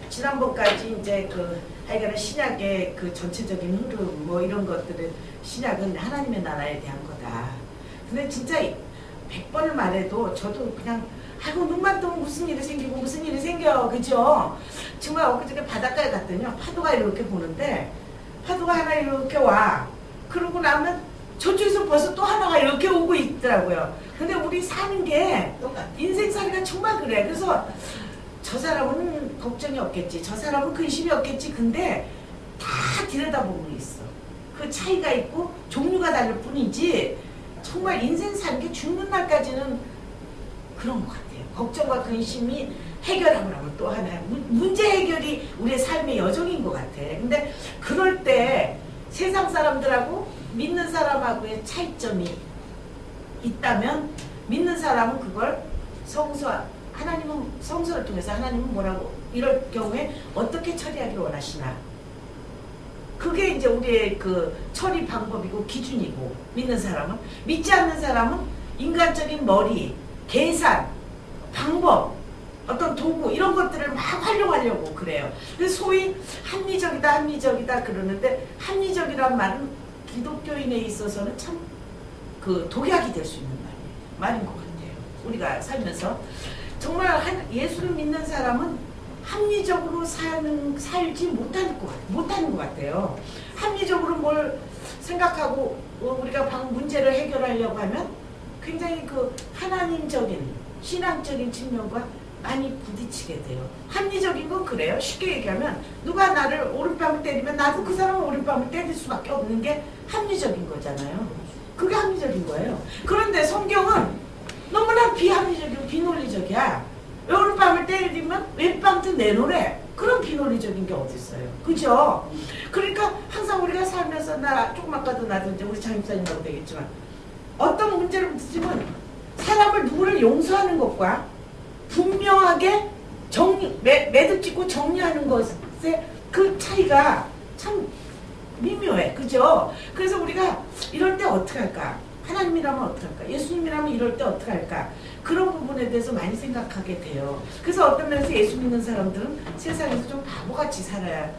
지난번까지 이제 하여간에 신약의 그 전체적인 흐름 뭐 이런 것들을 신약은 하나님의 나라에 대한 거다. 근데 진짜 100번을 말해도 저도 그냥 아이고 눈만 뜨면 무슨 일이 생기고 무슨 일이 생겨 그죠? 정말 엊그저께 바닷가에 갔더니요 파도가 이렇게 보는데 파도가 하나 이렇게 와 그러고 나면 저쪽에서 벌써 또 하나가 이렇게 오고 있더라고요. 근데 우리 사는 게 인생살이가 정말 그래. 그래서 저 사람은 걱정이 없겠지 저 사람은 근심이 없겠지. 근데 다 들여다보면 있어. 그 차이가 있고 종류가 다를 뿐이지 정말 인생 사는 게 죽는 날까지는 그런 것 같아요. 걱정과 근심이 해결하고 나면 또 하나 문제 해결이 우리의 삶의 여정인 것 같아. 근데 그럴 때 세상 사람들하고 믿는 사람하고의 차이점이 있다면 믿는 사람은 그걸 하나님은 성서를 통해서 하나님은 뭐라고 이럴 경우에 어떻게 처리하기를 원하시나 그게 이제 우리의 그 처리 방법이고 기준이고 믿는 사람은 믿지 않는 사람은 인간적인 머리 계산 방법 어떤 도구 이런 것들을 막 활용하려고 그래요. 그래서 소위 합리적이다 그러는데 합리적이란 말은 기독교인에 있어서는 참 그 독약이 될 수 있는 말인 것 같아요. 우리가 살면서 정말 예수를 믿는 사람은 합리적으로 살지 못하는 것 같아요. 합리적으로 뭘 생각하고 우리가 문제를 해결하려고 하면 굉장히 그 하나님적인 신앙적인 측면과 많이 부딪히게 돼요. 합리적인 건 그래요. 쉽게 얘기하면 누가 나를 오른뺨을 때리면 나도 그 사람을 오른뺨을 때릴 수밖에 없는 게 합리적인 거잖아요. 그게 합리적인 거예요. 그런데 성경은 너무나 비합리적이고 비논리적이야. 오른뺨을 때리면 왼뺨도 내놓으래. 그런 비논리적인 게 어디 있어요. 그죠? 그러니까 항상 우리가 살면서 조금 아까도 나도 이제 우리 장입사님하고 되겠지만 어떤 문제를 부딪히면 사람을 누구를 용서하는 것과 분명하게 매듭짓고 정리하는 것의 그 차이가 참 미묘해. 그죠? 그래서 우리가 이럴 때 어떻게 할까? 하나님이라면 어떻게 할까? 예수님이라면 이럴 때 어떻게 할까? 그런 부분에 대해서 많이 생각하게 돼요. 그래서 어떤 면에서 예수 믿는 사람들은 세상에서 좀 바보같이 살아야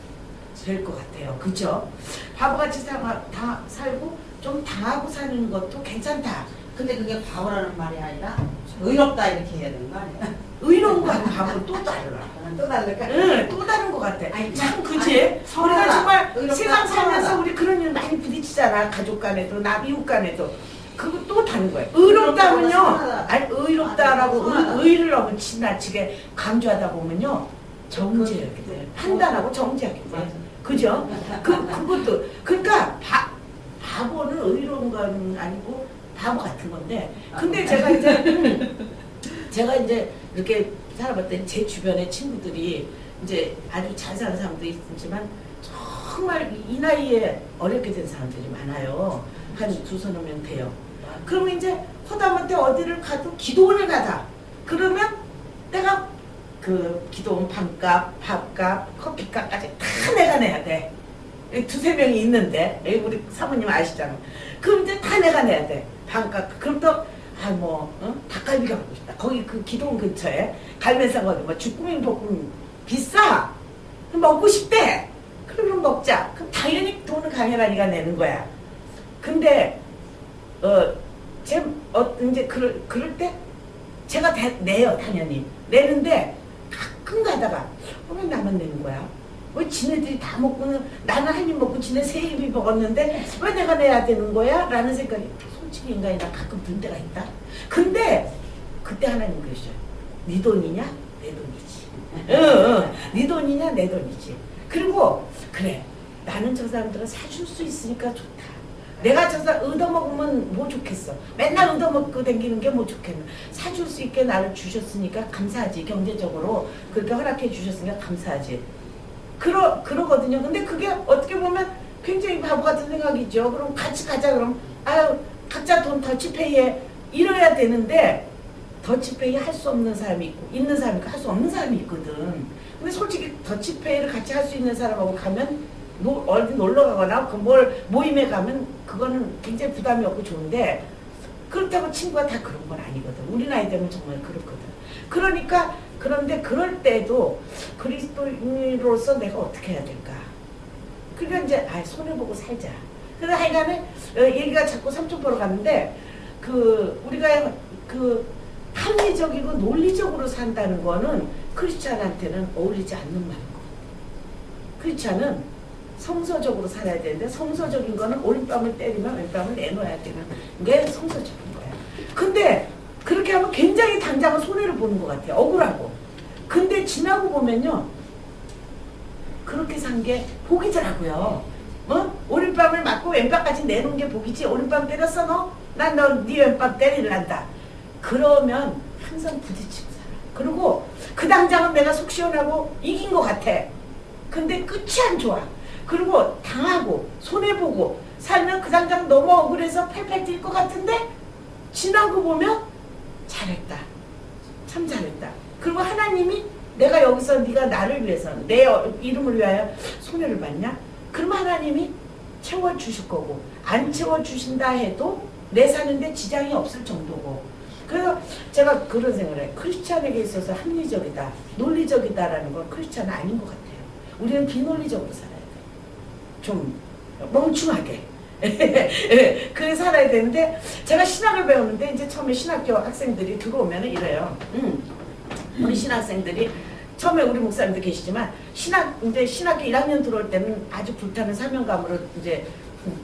될 것 같아요. 그죠? 바보같이 살고 좀 당하고 사는 것도 괜찮다. 근데 그게 바보라는 말이 아니라 의롭다 이렇게 해야 되는 거 아니야? 의로운 거하고 바보는 또 달라. 또 다를까? 응, 또 다른 것 같아. 아니, 참 그지? 우리가 정말 세상 살면서 선하다. 우리 그런 일 많이 부딪히잖아. 가족 간에도 이웃 간에도. 그거 또 다른 거예요. 의롭다면요. 아니 의롭다라고 의를 너무 지나치게 강조하다 보면요. 정죄하게 돼. 판단하고 정죄하게 돼. 그죠? 그것도 그러니까 바보는 의로운 건 아니고 바보 같은 건데. 근데 제가 이제 이렇게 살아봤더니 제 주변의 친구들이 이제 아주 잘 사는 사람들이 있지만 정말 이 나이에 어렵게 된 사람들이 많아요. 한 두서너 명 돼요. 그러면 이제 허다못해 어디를 가도 기도원을 가다. 그러면 내가 그 기도원 방값, 밥값, 커피값까지 다 내가 내야 돼. 두세 명이 있는데 우리 사모님 아시잖아. 그럼 이제 다 내가 내야 돼. 방값. 그럼 또 닭갈비가 먹고 싶다. 거기 그 기도원 근처에 갈매상 거기 뭐 주꾸미 볶음 비싸. 먹고 싶대. 그럼 먹자. 그럼 당연히 돈은 강혜란이가 내는 거야. 근데 이제 그럴 때 제가 내요 당연히 내는데 가끔 가다가 왜 나만 내는 거야? 왜 지네들이 다 먹고는 나는 한 입 먹고 지네 세 입이 먹었는데 왜 내가 내야 되는 거야? 라는 생각이 솔직히 인간이 나 가끔 든 때가 있다. 근데 그때 하나님 그러셔요. 네 돈이냐? 내 돈이지. 네 돈이냐? 내 돈이지. 그리고 그래 나는 저 사람들은 사줄 수 있으니까 좋다. 내가 저 사람 얻어먹으면 뭐 좋겠어. 맨날 얻어먹고 다니는 게 뭐 좋겠나. 사줄 수 있게 나를 주셨으니까 감사하지. 경제적으로 그렇게 허락해 주셨으니까 감사하지. 그러거든요. 근데 그게 어떻게 보면 굉장히 바보 같은 생각이죠. 그럼 같이 가자 그럼 각자 돈 더치페이에 이뤄야 되는데 더치페이 할 수 없는 사람이 있고 있는 사람이 있고 할 수 없는 사람이 있거든. 근데 솔직히 더치페이를 같이 할 수 있는 사람하고 가면 어디 놀러 가거나 모임에 가면 그거는 굉장히 부담이 없고 좋은데 그렇다고 친구가 다 그런 건 아니거든. 우리 나이 되면 정말 그렇거든. 그러니까 그런데 그럴 때도 그리스도인으로서 내가 어떻게 해야 될까? 그러니까 이제 손해보고 살자. 그래서 하여간에 얘기가 자꾸 삼촌보러 갔는데 우리가 합리적이고 논리적으로 산다는 거는 크리스찬한테는 어울리지 않는 말이고, 크리스찬은 성서적으로 살아야 되는데 성서적인 거는 오른뺨을 때리면 왼뺨을 내놓아야 되는 게 성서적인 거야. 근데 그렇게 하면 굉장히 당장은 손해를 보는 것 같아요. 억울하고. 근데 지나고 보면요, 그렇게 산 게 복이더라고요. 오른뺨을 맞고 왼뺨까지 내놓은 게 복이지. 오른뺨 때렸어 너? 난 네 왼뺨 때리란다. 그러면 항상 부딪히고 살아. 그리고 그 당장은 내가 속 시원하고 이긴 것 같아. 근데 끝이 안 좋아. 그리고 당하고 손해보고 살면 그 당장 너무 억울해서 팔팔 뛸 것 같은데 지나고 보면 잘했다. 참 잘했다. 그리고 하나님이 내가 여기서 네가 나를 위해서 내 이름을 위하여 손해를 봤냐? 그러면 하나님이 채워주실 거고, 안 채워주신다 해도 내 사는데 지장이 없을 정도고. 그래서 제가 그런 생각을 해요. 크리스찬에게 있어서 합리적이다, 논리적이다라는 건 크리스찬은 아닌 것 같아요. 우리는 비논리적으로 살아야 돼. 좀 멍충하게. 그렇게 살아야 되는데, 제가 신학을 배우는데 이제 처음에 신학교 학생들이 들어오면 이래요. 우리 신학생들이 처음에 우리 목사님도 계시지만 이제 신학교 1학년 들어올 때는 아주 불타는 사명감으로 이제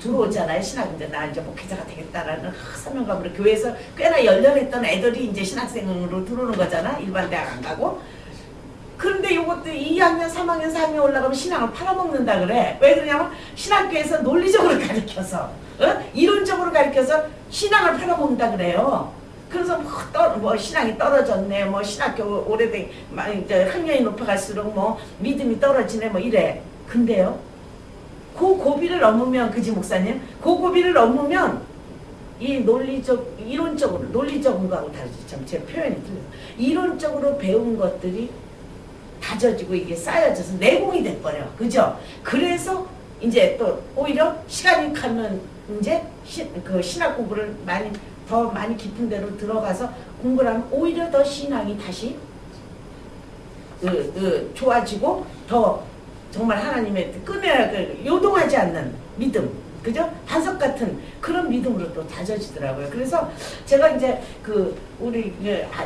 들어오잖아요. 이제 나 이제 목회자가 되겠다라는 사명감으로 교회에서 꽤나 열렬했던 애들이 이제 신학생으로 들어오는 거잖아. 일반 대학 안 가고. 그런데 이것도 2학년, 3학년, 4학년 올라가면 신앙을 팔아먹는다 그래. 왜 그러냐면 신학교에서 논리적으로 가르쳐서, 이론적으로 가르쳐서 신앙을 팔아먹는다 그래요. 그래서 신앙이 떨어졌네, 신학교 오래된, 이제 학년이 높아갈수록 믿음이 떨어지네, 이래. 근데요, 그 고비를 넘으면, 그지 목사님? 그 고비를 넘으면 이 논리적인 거하고 다르지. 참 제 표현이 틀려서. 이론적으로 배운 것들이 다져지고 이게 쌓여져서 내공이 돼버려. 그죠? 그래서 이제 또 오히려 시간이 가면 이제 신학 공부를 더 많이 깊은 데로 들어가서 공부를 하면 오히려 더 신앙이 다시 좋아지고 더 정말 하나님의 요동하지 않는 믿음, 그죠? 반석 같은 그런 믿음으로 또 다져지더라고요. 그래서 제가 이제 우리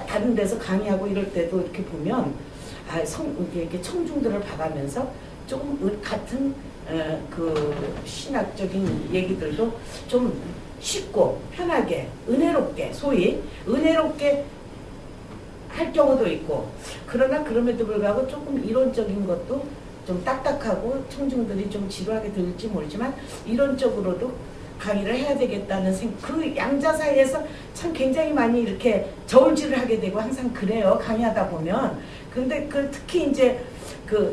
다른 데서 강의하고 이럴 때도 이렇게 보면 이렇게 청중들을 봐가면서 조금 같은 신학적인 얘기들도 좀 쉽고 편하게 은혜롭게 소위 은혜롭게 할 경우도 있고, 그러나 그럼에도 불구하고 조금 이론적인 것도 좀 딱딱하고 청중들이 좀 지루하게 들을지 모르지만 이론적으로도 강의를 해야 되겠다는 그 양자 사이에서 참 굉장히 많이 이렇게 저울질을 하게 되고 항상 그래요. 강의하다 보면. 근데 특히 이제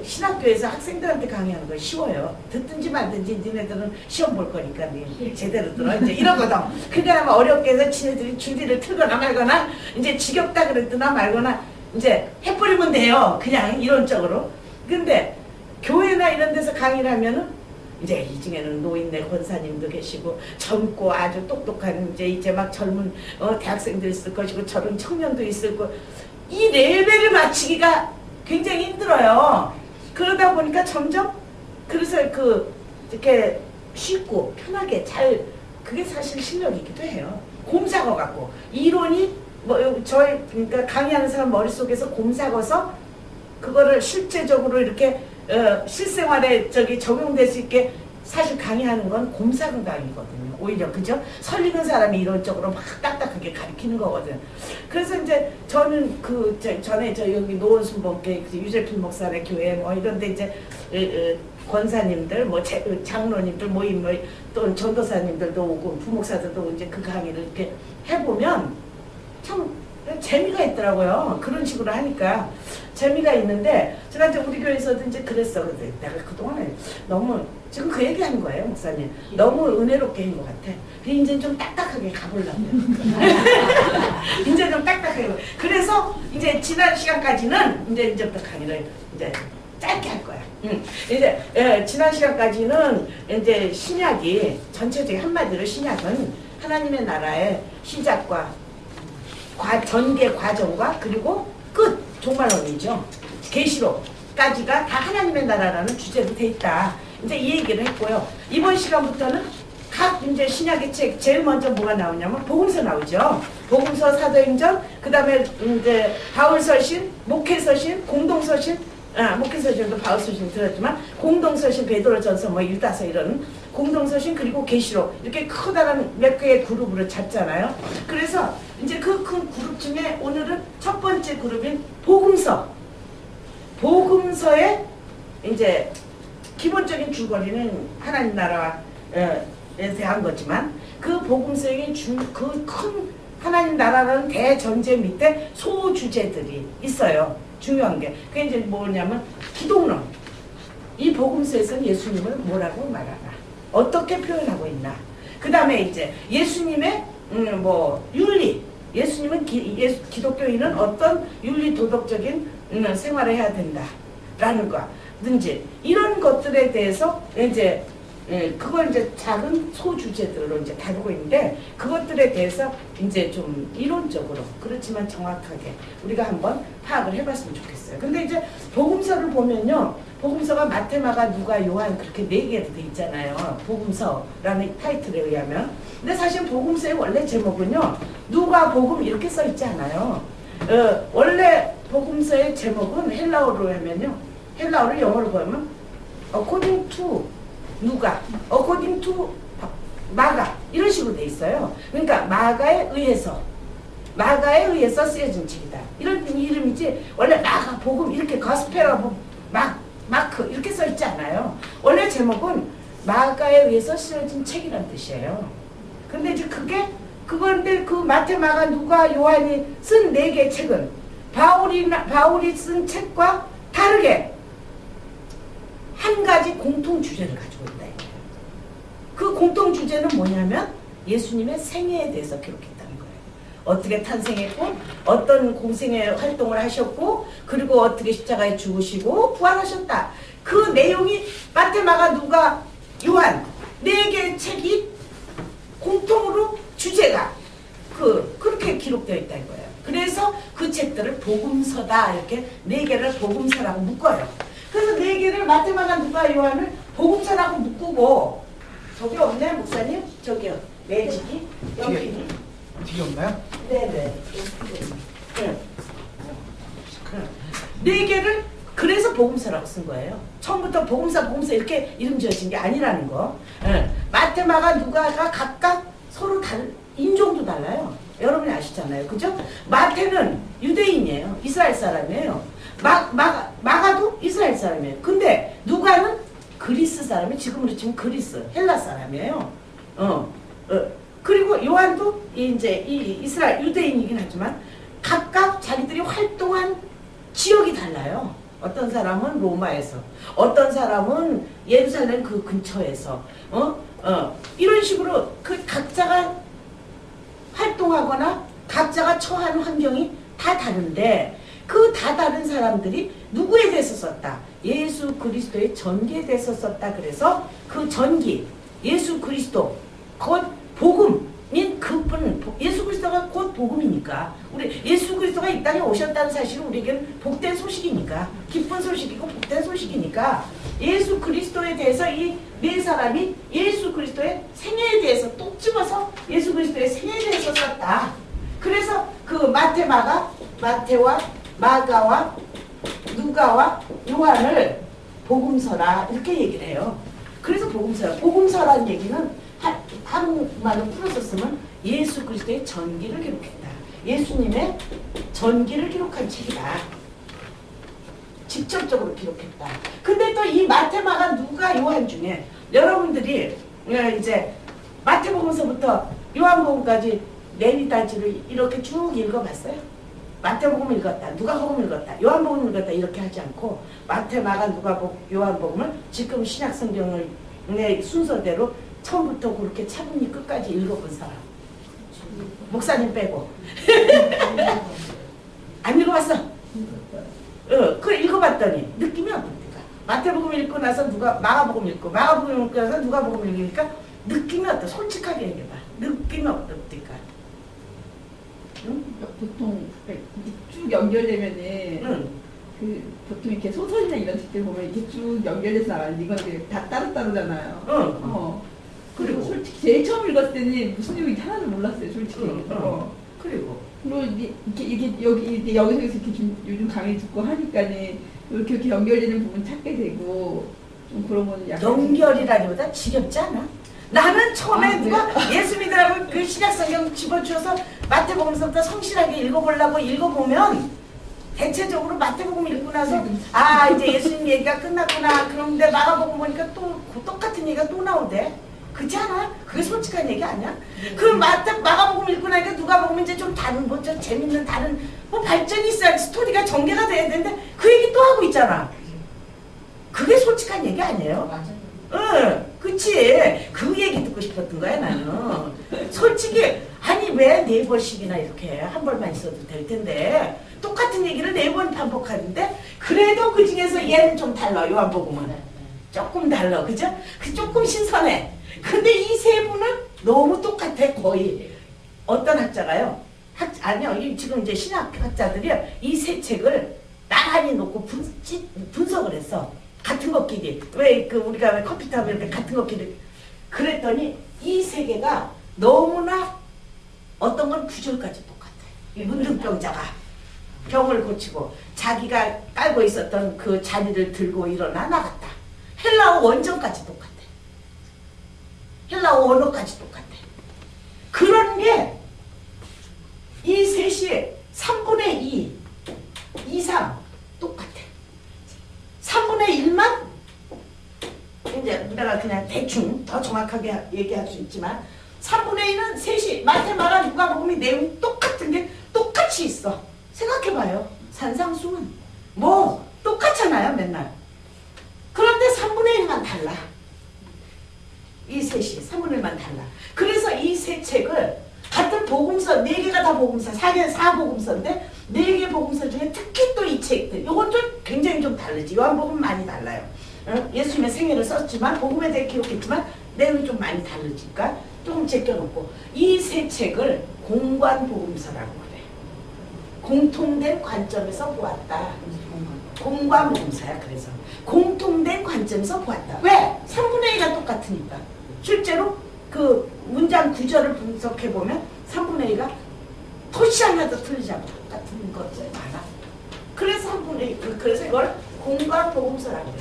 신학교에서 학생들한테 강의하는 거 쉬워요. 듣든지 말든지 니네들은 시험 볼 거니까 제대로 들어. 이제 이러거든. 그러니까 어렵게 해서 지네들이 줄리를 틀거나 말거나 이제 지겹다 그랬거나 말거나 이제 해버리면 돼요. 그냥 이론적으로. 근데 교회나 이런 데서 강의를 하면은 이제 이 중에는 노인네 권사님도 계시고 젊고 아주 똑똑한 이제 막 젊은 대학생도 있을 것이고 저런 청년도 있을 거, 이 레벨을 맞추기가 굉장히 힘들어요. 그러다 보니까 점점 그래서 이렇게 쉽고 편하게 그게 사실 실력이기도 해요. 곰사거 같고 이론이 그러니까 강의하는 사람 머릿속에서 곰사거서 그거를 실제적으로 이렇게 실생활에 적용될 수 있게 사실 강의하는 건 곰삭은 강의거든요. 오히려 그죠? 설리는 사람이 이론적으로 막 딱딱하게 가르치는 거거든. 그래서 이제 저는 전에 여기 노원순복교 유재필 목사의 교회 이런데 이제 권사님들 장로님들 모임 또 전도사님들도 오고 부목사들도 이제 그 강의를 이렇게 해보면 참 재미가 있더라고요. 그런 식으로 하니까 재미가 있는데 제가 이제 우리 교회에서도 이제 그랬어. 근데 내가 그동안에 너무 지금 그 얘기하는 거예요, 목사님. 너무 은혜롭게 한 것 같아. 이제 좀 딱딱하게 가보려고요. 이제 좀 딱딱하게. 그래서 이제 지난 시간까지는 이제부터 강의를 이제 짧게 할 거야. 이제 지난 시간까지는 이제 신약이 전체적인 한마디로 신약은 하나님의 나라의 시작과 전개 과정과 그리고 끝, 종말론이죠. 계시록까지가 다 하나님의 나라라는 주제로 돼 있다. 이제 이 얘기를 했고요. 이번 시간부터는 각 이제 신약의 책 제일 먼저 뭐가 나오냐면 복음서 나오죠. 복음서, 사도행전, 그다음에 이제 바울서신, 목회서신, 공동서신, 목회서신도 바울서신 들었지만 공동서신, 베드로전서, 뭐 유다서 이런 공동서신 그리고 계시록 이렇게 커다란 몇 개의 그룹으로 잡잖아요. 그래서 이제 그 큰 그룹 중에 오늘은 첫 번째 그룹인 복음서. 복음서의 이제 기본적인 줄거리는 하나님 나라와 대한 거지만 그 복음서의 그 큰 하나님 나라라는 대전제 밑에 소주제들이 있어요. 중요한 게 그게 이제 뭐냐면 기독론. 이 복음서에서는 예수님을 뭐라고 말하나, 어떻게 표현하고 있나. 그 다음에 이제 예수님의 뭐 윤리. 예수님은 기독교인은 어떤 윤리 도덕적인 생활을 해야 된다라는 거든지 이런 것들에 대해서 이제 그걸 이제 작은 소주제들로 이제 다루고 있는데 그것들에 대해서 이제 좀 이론적으로 그렇지만 정확하게 우리가 한번 파악을 해봤으면 좋겠어요. 근데 이제 복음서를 보면요, 복음서가 마태, 마가, 누가, 요한 그렇게 4개로 돼 있잖아요. 복음서라는 타이틀에 의하면. 근데 사실 복음서의 원래 제목은요, 누가 복음 이렇게 써 있지 않아요. 원래 복음서의 제목은 헬라어로 하면요, 헬라어를 영어로 보면 according to 누가, according to 마가 이런 식으로 돼 있어요. 그러니까 마가에 의해서 쓰여진 책이다. 이런 이름이지 원래 마가, 복음 이렇게 거스펠하고 마크 이렇게 써 있지 않아요. 원래 제목은 마가에 의해서 쓰여진 책이란 뜻이에요. 근데 이제 그건데 그 마태, 마가, 누가, 요한이 쓴 4개의 책은 바울이 쓴 책과 다르게 한 가지 공통 주제를 가지고 있다. 그 공통 주제는 뭐냐면 예수님의 생애에 대해서 기록했다는 거예요. 어떻게 탄생했고 어떤 공생의 활동을 하셨고 그리고 어떻게 십자가에 죽으시고 부활하셨다. 그 내용이 마태, 마가, 누가, 요한 4개의 책이 공통으로 주제가 그렇게 기록되어 있다는 거예요. 그래서 그 책들을 복음서다 이렇게 4개를 복음서라고 묶어요. 그래서 4개를 마태, 마가, 누가, 요한을 복음서라고 묶고 저기 없네 목사님? 저기요. 매직이 여기 뒤에 없나요? 네네. 네 개를 그래서 복음서라고 쓴 거예요. 처음부터 복음서 이렇게 이름 지어진 게 아니라는 거. 마태, 마가, 누가가 각각 서로 인종도 달라요. 여러분이 아시잖아요. 그죠? 마태는 유대인이에요. 이스라엘 사람이에요. 마가도 이스라엘 사람이에요. 근데 누가는 그리스 사람이 지금으로 치면 그리스, 헬라 사람이에요. 그리고 요한도 이제 이스라엘 유대인이긴 하지만 각각 자기들이 활동한 지역이 달라요. 어떤 사람은 로마에서, 어떤 사람은 예루살렘 그 근처에서, 이런 식으로 그 각자가 활동하거나 각자가 처한 환경이 다 다른데 그 다 다른 사람들이 누구에 대해서 썼다? 예수 그리스도의 전기에 대해서 썼다. 그래서 그 전기, 예수 그리스도, 곧 복음인 그분, 예수 그리스도가 곧 복음이니까 우리 예수 그리스도가 이 땅에 오셨다는 사실은 우리에게는 복된 소식이니까 기쁜 소식이고 복된 소식이니까 예수 그리스도에 대해서 이 4사람이 예수 그리스도의 생애에 대해서 또 집어서 예수 그리스도의 생애에 대해서 썼다. 그래서 그 마태와 마가와 누가와 요한을 복음서라 이렇게 얘기를 해요. 그래서 복음서라는 얘기는 한국말로 풀어서 쓰면 예수 그리스도의 전기를 기록했다. 예수님의 전기를 기록한 책이다. 직접적으로 기록했다. 근데 또 이 마태, 마가, 누가, 요한 중에 여러분들이 이제 마태복음서부터 요한복음까지 내리다지를 이렇게 쭉 읽어봤어요? 마태복음 읽었다, 누가복음 읽었다, 요한복음 읽었다 이렇게 하지 않고 마태, 마가, 누가복음, 요한복음을 지금 신약성경을 순서대로 처음부터 그렇게 차분히 끝까지 읽어본 사람 목사님 빼고 안 읽어봤어? 그걸 읽어봤더니 느낌이 어떻습니까? 마태복음 읽고 나서 마가복음 읽고 마가복음 읽고 나서 누가복음 읽으니까 느낌이 어떠? 솔직하게 얘기해봐. 느낌이 어떻습니까? 응? 보통 이렇게 쭉 연결되면은 응. 그 보통 이렇게 소설이나 이런 책들 보면 이렇게 쭉 연결돼서 나가는데 이건 이제 다 따로따로잖아요. 응. 그리고 그리고 솔직히 제일 처음 읽었을 때는 무슨 내용인지 하나도 몰랐어요, 솔직히. 그리고 그리고 이게 여기서 이렇게 좀 요즘 강의 듣고 하니까는 이렇게 연결되는 부분 찾게 되고 좀 그런 건 약간 연결이라기보다 지겹지 않아? 나는 처음에 아, 누가 예수 믿으라고 그 신약성경 집어주어서 마태복음서부터 성실하게 읽어보려고 읽어보면 대체적으로 마태복음 읽고 나서 아 이제 예수님 얘기가 끝났구나. 그런데 마가복음 보니까 또 똑같은 얘기가 또 나오대. 그렇지 않아? 그게 솔직한 얘기 아니야? 그 마가복음 읽고 나니까 누가복음 이제 좀 다른 뭐 좀 재밌는 다른 뭐 발전이 있어야 스토리가 전개가 돼야 되는데 그 얘기 또 하고 있잖아. 그게 솔직한 얘기 아니에요? 맞아요. 응, 그치. 그 얘기 듣고 싶었던 거야, 나는. 솔직히, 아니, 왜 4번씩이나 이렇게 한 벌만 있어도 될 텐데, 똑같은 얘기를 4번 반복하는데, 그래도 그 중에서 얘는 좀 달라, 요한복음은. 조금 달라, 그죠? 그 조금 신선해. 근데 이 세 분은 너무 똑같아, 거의. 어떤 학자가요? 아니요, 지금 이제 신학학자들이 이 세 책을 나란히 놓고 분석을 했어. 같은 것끼리 왜 그 우리가 왜 컴퓨터하면 이렇게 같은 것끼리 그랬더니 이 세 개가 너무나 어떤 건 구절까지 똑같아. 이 문둥병자가 병을 고치고 자기가 깔고 있었던 그 자리를 들고 일어나 나갔다. 헬라어 원전까지 똑같아. 헬라어 원어까지 똑같아. 그런 게 이 셋이 3분의 2 이상 똑같아. 3분의 1만 이제 내가 그냥 대충 더 정확하게 얘기할 수 있지만 3분의 1은 셋이 마태, 마가, 누가복음이 내용이 똑같은 게 똑같이 있어. 생각해봐요. 산상수훈 뭐 똑같잖아요 맨날. 그런데 3분의 1만 달라. 이 셋이 3분의 1만 달라. 그래서 이 세 책을 같은 복음서 4개가 다 복음서 4복음서인데 4개 복음서 중에 특히 또 이 책들 이건 좀 굉장히 좀 다르지. 요한복음은 많이 달라요. 예수님의 생애를 썼지만 복음에 대해 기록했지만 내용이 좀 많이 다르니까 조금 제껴놓고 이 세 책을 공관복음서라고 그래. 공통된 관점에서 보았다. 공관복음서야. 그래서 공통된 관점에서 보았다. 왜? 3분의 2가 똑같으니까. 실제로 그 문장 구절을 분석해보면 3분의 2가 토시 하나도 틀리지 않고 똑같은 것들이 많아. 그래서 3분의 2, 그래서 이걸 공관복음서라고 해.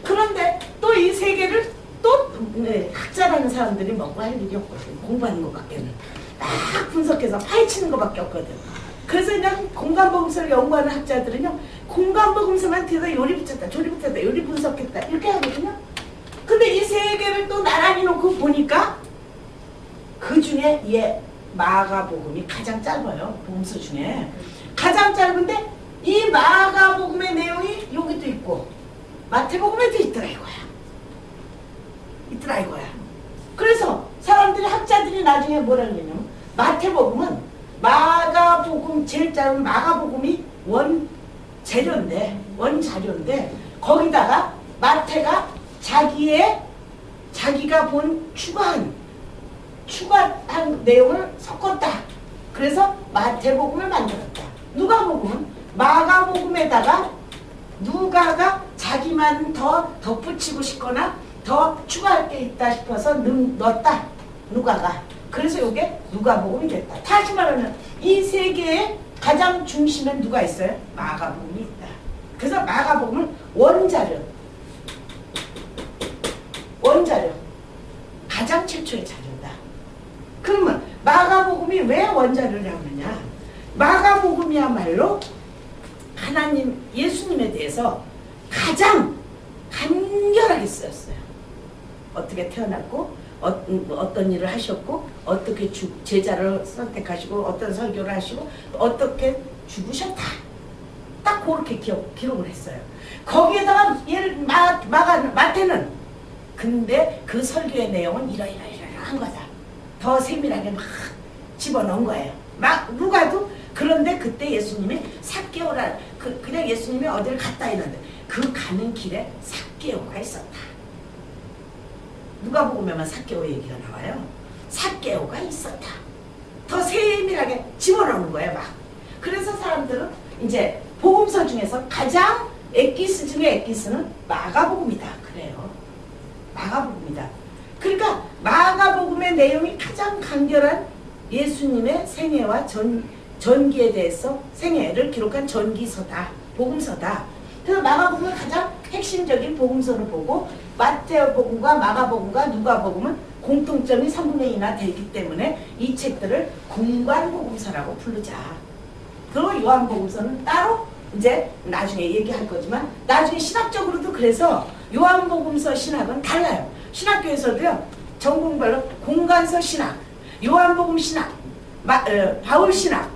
그런데 또 이 세 개를 또 학자라는 사람들이 뭔가 할 일이 없거든. 공부하는 것밖에는. 딱 분석해서 파헤치는 것밖에 없거든. 그래서 그냥 공관복음서를 연구하는 학자들은요, 공관복음서만 뒤에다 요리 붙였다, 조리 붙였다, 요리 분석했다 이렇게 하거든요. 근데 이 세 개를 또 나란히 놓고 보니까 그 중에 얘 마가복음이 가장 짧아요. 복음서 중에 가장 짧은데 이 마가복음의 내용이 여기도 있고 마태복음에도 있더라 이거야. 그래서 사람들이 학자들이 나중에 뭐라 그러냐면 마태복음은 마가복음 제일 짧은 마가복음이 원자료인데 거기다가 마태가 자기가 본 추가한 내용을 섞었다. 그래서 마태복음을 만들었다. 누가복음은 마가복음에다가 누가가 자기만 더 덧붙이고 싶거나 더 추가할 게 있다 싶어서 넣었다. 누가가. 그래서 이게 누가복음이 됐다. 다시 말하면 이 세 개의 가장 중심에 누가 있어요? 마가복음이 있다. 그래서 마가복음은 원자료 가장 최초의 자료다. 그러면 마가복음이 왜 원자료라고 하느냐? 마가복음이야말로 하나님 예수님에 대해서 가장 간결하게 쓰였어요. 어떻게 태어났고 어떤 일을 하셨고 어떻게 제자를 선택하시고 어떤 설교를 하시고 어떻게 죽으셨다. 딱 그렇게 기록을 했어요. 거기에다가 마태는 근데 그 설교의 내용은 이러한 거다. 더 세밀하게 막 집어넣은 거예요. 누가도 그런데 그때 예수님이 삭개오라 그냥 예수님이 어디를 갔다 했는데 그 가는 길에 삭개오가 있었다. 누가복음에만 삭개오 얘기가 나와요. 삭개오가 있었다. 더 세밀하게 집어넣는 거예요. 막 그래서 사람들은 이제 복음서 중에서 가장 엑기스 중에 엑기스는 마가복음이다 그래요. 마가복음이다. 그러니까 마가복음의 내용이 가장 간결한 예수님의 생애와 전기에 대해서 생애를 기록한 전기서다. 복음서다. 그래서 마가복음은 가장 핵심적인 복음서로 보고 마태복음과 마가복음과 누가복음은 공통점이 3분의 2나 되기 때문에 이 책들을 공관복음서라고 부르자. 그리고 요한복음서는 따로 이제 나중에 얘기할 거지만 나중에 신학적으로도 그래서 요한복음서 신학은 달라요. 신학교에서도요. 전공별로 공관서 신학, 요한복음 신학, 바울 신학,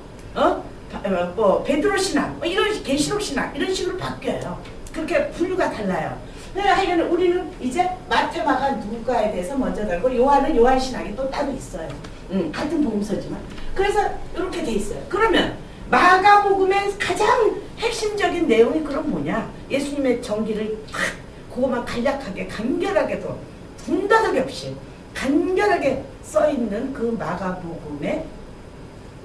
베드로 신학, 이런 계시록 신학 이런 식으로 바뀌어요. 그렇게 분류가 달라요. 하여간 우리는 이제 마태, 마가, 누가에 대해서 먼저 달고 요한은 요한 신학이 또 따로 있어요. 같은 복음서지만. 그래서 이렇게 돼 있어요. 그러면 마가복음의 가장 핵심적인 내용이 그럼 뭐냐? 예수님의 정기를 그것만 간략하게 간결하게도 분다덕이 없이 간결하게 써있는 그 마가복음의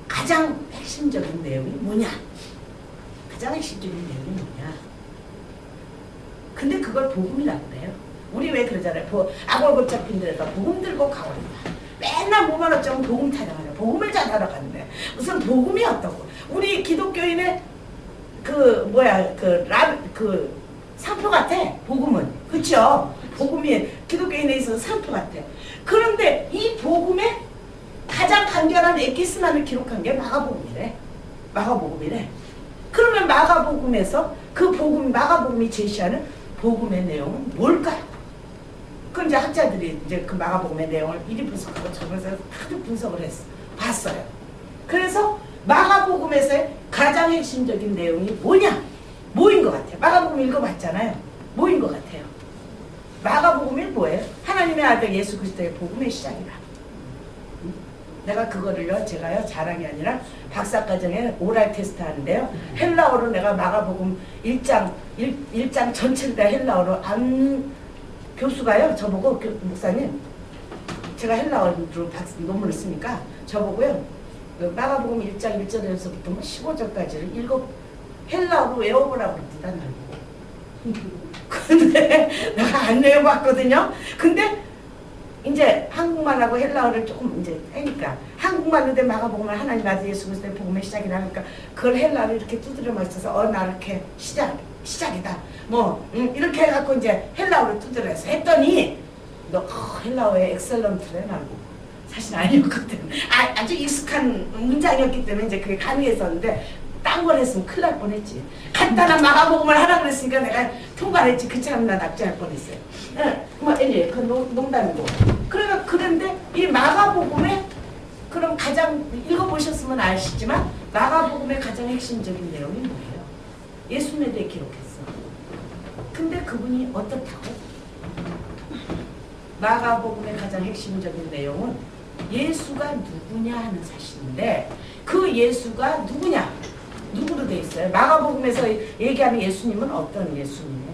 가장 핵심적인 내용이 뭐냐? 가장 핵심적인 내용이 뭐냐? 근데 그걸 복음이라고 그래요. 우리 왜 그러잖아요. 악월골 잡힌 데다 복음 들고 가버린다. 맨날 뭐만 어쩌면 복음 찾아가요. 복음을 찾아러 가는데 무슨 복음이 어떠고? 우리 기독교인의 그 상표 같아. 복음은 그렇죠. 복음이 기독교인에 있어서 상표 같아. 그런데 이 복음의 가장 간결한 엑기스만을 기록한 게 마가복음이래. 마가복음이래. 그러면 마가복음에서 그 복음 마가복음이 제시하는 복음의 내용은 뭘까요? 그 이제 학자들이 이제 그 마가복음의 내용을 이리 분석하고 저기서 하도 분석을 봤어요. 그래서 마가복음에서의 가장 핵심적인 내용이 뭐냐? 뭐인 것 같아요? 마가복음 읽어봤잖아요. 뭐인 것 같아요? 마가복음이 뭐예요? 하나님의 아들 예수 그리스도의 복음의 시작이라. 내가 그거를요, 제가요, 자랑이 아니라 박사과정에 오랄 테스트 하는데요. 헬라어로 내가 마가복음 1장 전체를 다 헬라어로 교수가요, 저보고, 목사님, 제가 헬라어로 논문을 쓰니까 저보고요, 마가복음 1장 1절에서부터 15절까지를 헬라어로 외워보라고 그럽니다, 날 보고. 근데 내가 안 외워봤거든요. 근데 이제 한국말하고 헬라어를 조금 이제 하니까 한국말로 된 마가복음을 하나님 아들 예수 그리스도의 복음의 시작이라 하니까 그걸 헬라어를 이렇게 두드려 맞춰서 나 이렇게 시작이다 이렇게 해갖고 이제 헬라어를 두드려서 했더니 너 헬라어에 엑셀런트래 나고 사실 아니었거든. 아주 익숙한 문장이었기 때문에 이제 그게 가능했었는데 딴 걸 했으면 큰일 날 뻔했지. 간단한 마가복음을 하라 그랬으니까 내가 통과를 했지. 그 참나 납작할 뻔했어요. 그 농담이고. 그런데 이 마가복음의 그럼 가장 읽어보셨으면 아시지만 마가복음의 가장 핵심적인 내용이 뭐예요? 예수님에 대해 기록했어. 근데 그분이 어떻다고? 마가복음의 가장 핵심적인 내용은 예수가 누구냐 하는 사실인데 그 예수가 누구냐? 누구로 돼 있어요? 마가복음에서 얘기하는 예수님은 어떤 예수님이에요?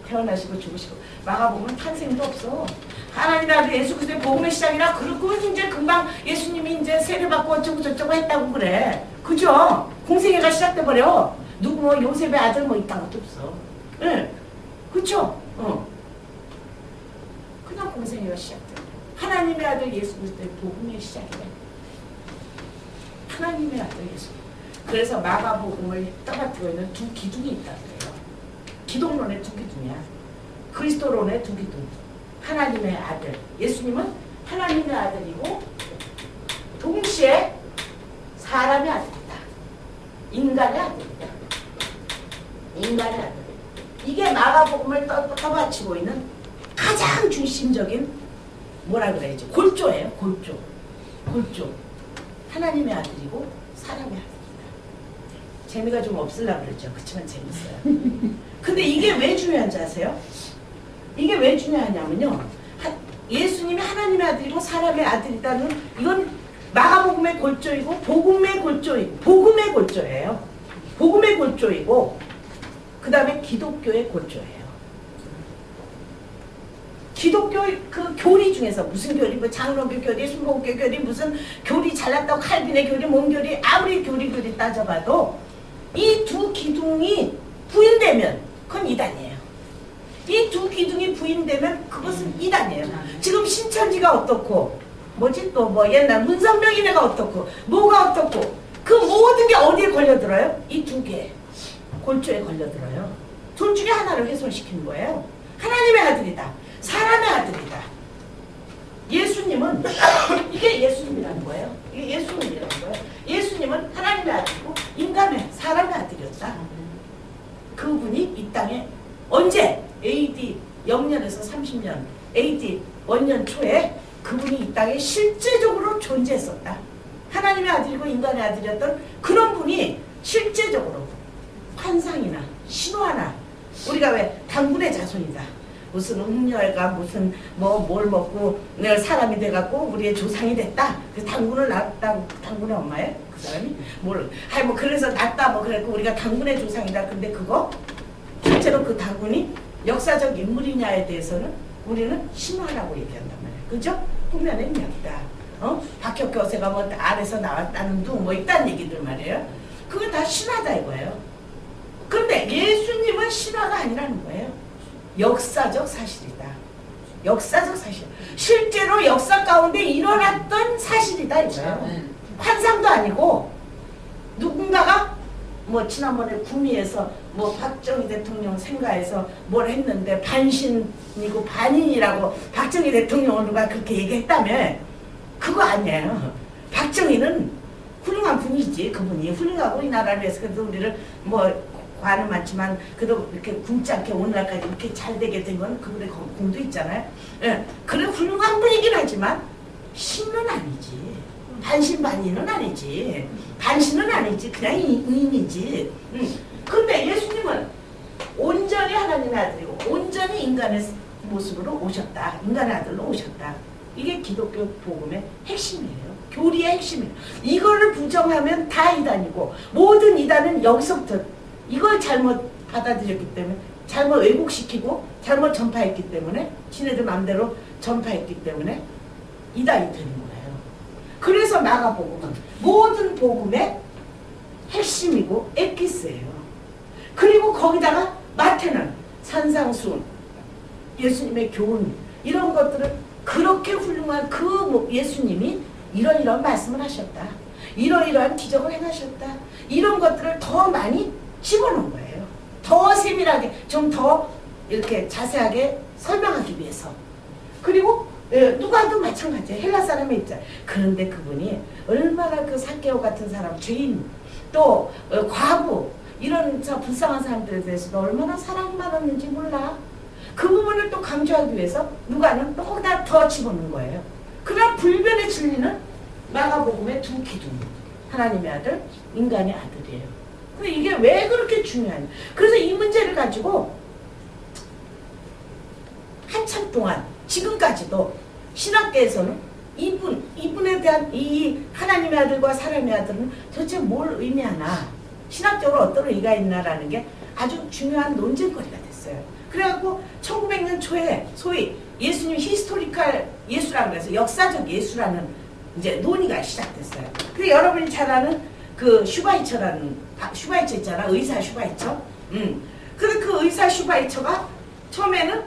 태어나시고 죽으시고 마가복음은 탄생도 없어. 하나님의 아들 예수 그리스도의 복음의 시작이라 그리고 이제 금방 예수님이 이제 세례받고 어쩌고 저쩌고 했다고 그래. 그죠? 공생애가 시작돼 버려. 누구 요셉의 아들 있다는 것도 없어. 응. 그쵸? 그냥 공생애가 시작돼. 하나님의 아들 예수 그리스도의 복음의 시작이래. 하나님의 아들 예수. 그래서 마가복음을 떠받들고 있는 두 기둥이 있다고 해요. 기독론의 두 기둥이야. 그리스도론의 두 기둥. 하나님의 아들. 예수님은 하나님의 아들이고 동시에 사람의 아들이다. 인간의 아들이다. 인간의 아들. 이게 마가복음을 떠받치고 있는 가장 중심적인 뭐라 그래야지? 골조예요. 골조. 하나님의 아들이고 사람의 아들이다. 재미가 좀 없으려고 그랬죠. 그렇지만 재밌어요. 근데 이게 왜 중요한지 아세요? 이게 왜 중요하냐면요. 예수님이 하나님의 아들이고 사람의 아들이다는 이건 마가복음의 골조이고 복음의 골조예요. 복음의 골조이고 그 다음에 기독교의 골조예요. 기독교 그 교리 중에서 무슨 교리, 뭐 장로교 교리, 순복교 교리, 무슨 교리 잘났다고 칼빈의 교리, 뭔 교리, 아무리 교리 따져봐도 이 두 기둥이 부인되면 그건 이단이에요. 이 두 기둥이 부인되면 그것은 이단이에요. 지금 신천지가 어떻고, 뭐지 또 뭐 옛날 문성명이네가 어떻고, 뭐가 어떻고, 그 모든 게 어디에 걸려들어요? 이 두 개 골조에 걸려들어요. 둘 중에 하나를 훼손시키는 거예요. 하나님의 아들이다. 사람의 아들이다. 예수님은 이게 예수님이라는 거예요. 이게 예수님이라는 거예요. 예수님은 하나님의 아들이고 인간의 사람의 아들이었다. 그분이 이 땅에 언제? AD 0년에서 30년 AD 1년 초에 그분이 이 땅에 실제적으로 존재했었다. 하나님의 아들이고 인간의 아들이었던 그런 분이 실제적으로 환상이나 신화나 우리가 왜 당군의 자손이다. 무슨 음녀가 무슨 뭘 먹고 내가 사람이 돼갖고 우리의 조상이 됐다. 그래서 당군을 낳았다. 당군의 엄마예요? 그 사람이? 뭐 그래서 낳았다. 뭐 그랬고 우리가 당군의 조상이다. 근데 그거 실제로 그 당군이 역사적 인물이냐에 대해서는 우리는 신화라고 얘기한단 말이에요. 그죠? 후면의 이야기다. 박혁교세가 뭐 알에서 나왔다는 둥 뭐 있다는 얘기들 말이에요. 그게 다 신화다 이거예요. 그런데 예수님은 신화가 아니라는 거예요. 역사적 사실이다. 역사적 사실. 실제로 역사 가운데 일어났던 사실이다 이거예요. 환상도 아니고 누군가가 뭐 지난번에 구미에서 뭐 박정희 대통령 생가에서 뭘 했는데 반신이고 반인이라고 박정희 대통령을 누가 그렇게 얘기했다며. 그거 아니에요. 박정희는 훌륭한 분이지. 그분이 훌륭하고 이 나라를 위해서 그래도 우리를 뭐 과는 많지만 그래도 이렇게 굶지 않게 오늘날까지 이렇게 잘 되게 된 건 그분의 공도 있잖아요. 예, 그래 훌륭한 분이긴 하지만 신은 아니지. 반신반인은 아니지. 반신은 아니지. 그냥 인이지. 그런데 예수님은 온전히 하나님의 아들이고 온전히 인간의 모습으로 오셨다. 인간의 아들로 오셨다. 이게 기독교 복음의 핵심이에요. 교리의 핵심이에요. 이거를 부정하면 다 이단이고 모든 이단은 여기서부터 이걸 잘못 받아들였기 때문에 잘못 왜곡시키고 잘못 전파했기 때문에 지네들 마음대로 전파했기 때문에 이단이 되는 거예요. 그래서 마가복음은 모든 복음의 핵심이고 에피스예요. 그리고 거기다가 마태는 산상수훈, 예수님의 교훈 이런 것들을 그렇게 훌륭한 그 예수님이 이러이러한 말씀을 하셨다. 이러이러한 기적을 행하셨다. 이런 것들을 더 많이 집어넣은 거예요. 더 세밀하게 좀 더 이렇게 자세하게 설명하기 위해서. 그리고 누가도 마찬가지예요. 헬라 사람의 입장. 그런데 그분이 얼마나 그 삭개오 같은 사람, 죄인, 또 과부 이런 불쌍한 사람들에 대해서도 얼마나 사랑이 많았는지 몰라. 그 부분을 또 강조하기 위해서 누가는 또 거기다 더 집어넣은 거예요. 그러나 불변의 진리는 마가복음의 두 기둥. 하나님의 아들, 인간의 아들이에요. 근데 이게 왜 그렇게 중요하냐. 그래서 이 문제를 가지고 한참 동안 지금까지도 신학계에서는 이분에 대한 이 하나님의 아들과 사람의 아들은 도대체 뭘 의미하나, 신학적으로 어떤 의미가 있나라는 게 아주 중요한 논쟁거리가 됐어요. 그래갖고 1900년 초에 소위 예수님 히스토리컬 예수라고 해서 역사적 예수라는 이제 논의가 시작됐어요. 근데 여러분이 잘 아는 그 슈바이처라는 슈바이처 있잖아. 의사 슈바이처. 근데 그 의사 슈바이처가 처음에는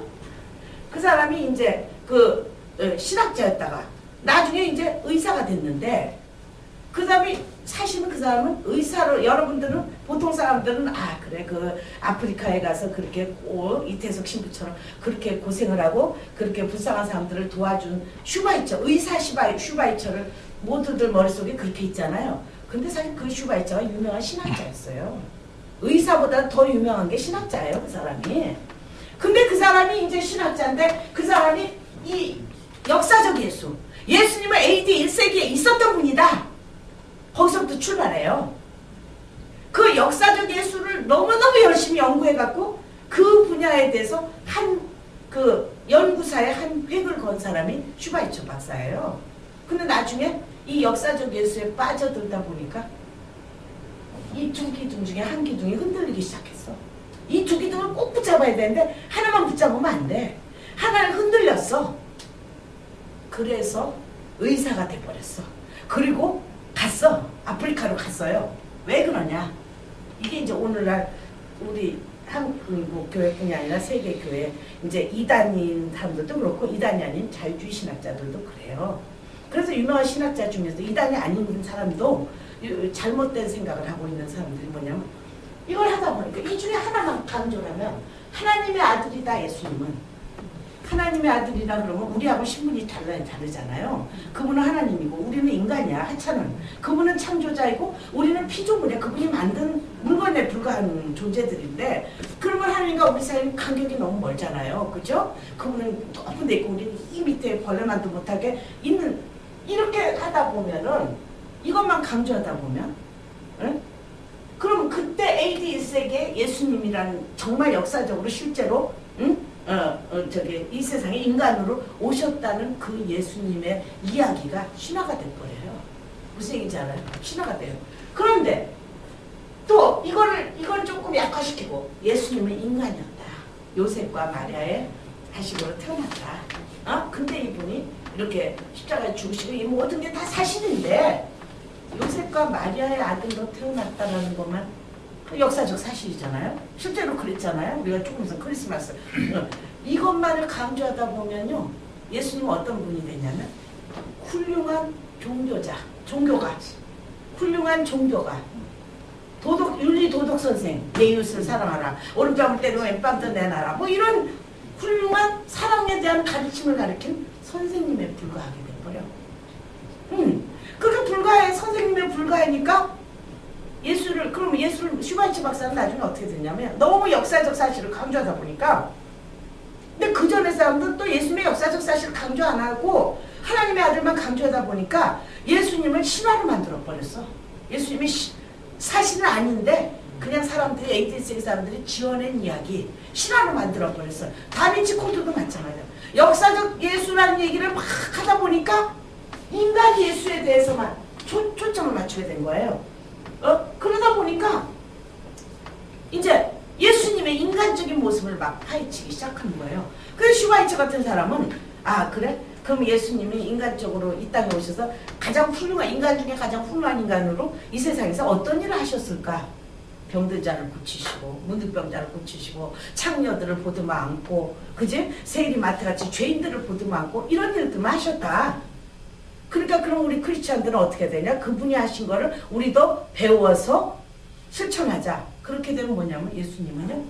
그 사람이 이제 그 신학자였다가 나중에 이제 의사가 됐는데 그 사람이 사실은 그 사람은 의사로 여러분들은 보통 사람들은 아 그래 그 아프리카에 가서 그렇게 이태석 신부처럼 그렇게 고생을 하고 그렇게 불쌍한 사람들을 도와준 슈바이처 의사 슈바이처를 모두들 머릿속에 그렇게 있잖아요. 근데 사실 그 슈바이처가 유명한 신학자였어요. 의사보다 더 유명한 게 신학자예요, 그 사람이. 근데 그 사람이 이제 신학자인데 그 사람이 이 역사적 예수, 예수님은 AD 1세기에 있었던 분이다. 거기서부터 출발해요. 그 역사적 예수를 너무너무 열심히 연구해갖고 그 분야에 대해서 한 그 연구사의 한 획을 건 사람이 슈바이처 박사예요. 근데 나중에 이 역사적 예수에 빠져들다 보니까 이 두 기둥 중에 한 기둥이 흔들리기 시작했어. 이 두 기둥을 꼭 붙잡아야 되는데 하나만 붙잡으면 안 돼. 하나님 흔들렸어. 그래서 의사가 돼버렸어. 그리고 갔어. 아프리카로 갔어요. 왜 그러냐? 이게 이제 오늘날 우리 한국 교회뿐이 아니라 세계 교회 이제 이단인 사람들도 그렇고 이단이 아닌 자유주의 신학자들도 그래요. 그래서 유명한 신학자 중에서 이단이 아닌 사람도 잘못된 생각을 하고 있는 사람들이 뭐냐면 이걸 하다 보니까 이 중에 하나만 강조를 하면 하나님의 아들이다. 예수님은 하나님의 아들이라 그러면 우리하고 신분이 다르잖아요. 그분은 하나님이고 우리는 인간이야. 하찮은. 그분은 창조자이고 우리는 피조물이야. 그분이 만든 물건에 불과한 존재들인데 그러면 하나님과 우리 사이는 간격이 너무 멀잖아요. 그죠? 그분은 높은 데 있고 우리는 이 밑에 벌레만도 못하게 있는. 이렇게 하다 보면은 이것만 강조하다 보면 응? 그럼 그때 AD 1세기에 예수님이라는 정말 역사적으로 실제로 응? 이 세상에 인간으로 오셨다는 그 예수님의 이야기가 신화가 돼버려요. 무슨 얘기인지 알아요? 신화가 돼요. 그런데 또 이걸 조금 약화시키고 예수님은 인간이었다. 요셉과 마리아의 자식으로 태어났다. 근데 이분이 이렇게 십자가에 죽으시고 이 모든 게 다 사실인데 요셉과 마리아의 아들로 태어났다라는 것만 역사적 사실이잖아요. 실제로 그랬잖아요. 우리가 조금 있으면 크리스마스. 이것만을 강조하다 보면요. 예수님은 어떤 분이 되냐면 훌륭한 종교가 훌륭한 종교가 윤리 도덕 선생, 내 이웃을 사랑하라, 오른뺨을 때리면 왼뺨도 내놔라, 뭐 이런 훌륭한 사랑에 대한 가르침을 가르친 선생님에 불과하게 돼버려. 그렇게 선생님에 불과하니까 그럼 예수를 슈바이치 박사는 나중에 어떻게 됐냐면 너무 역사적 사실을 강조하다 보니까 근데 그 전에 사람들은 또 예수님의 역사적 사실을 강조 안 하고 하나님의 아들만 강조하다 보니까 예수님을 신화로 만들어 버렸어. 예수님이 사실은 아닌데 그냥 사람들이 AD1세기 사람들이 지어낸 이야기 신화로 만들어 버렸어. 다빈치 코드도 마찬가지야. 역사적 예수라는 얘기를 막 하다 보니까 인간 예수에 대해서만 초점을 맞추게 된 거예요. 그러다 보니까 이제 예수님의 인간적인 모습을 막 파헤치기 시작하는 거예요. 그래서 슈바이처 같은 사람은 그래? 그럼 예수님이 인간적으로 이 땅에 오셔서 인간 중에 가장 훌륭한 인간으로 이 세상에서 어떤 일을 하셨을까? 병든 자를 고치시고 문득병자를 고치시고 창녀들을 보듬어 안고 그지? 세리마트같이 죄인들을 보듬어 안고 이런 일들만 하셨다. 그러니까 그럼 우리 크리스찬들은 어떻게 되냐? 그분이 하신 거를 우리도 배워서 실천하자. 그렇게 되면 뭐냐면 예수님은요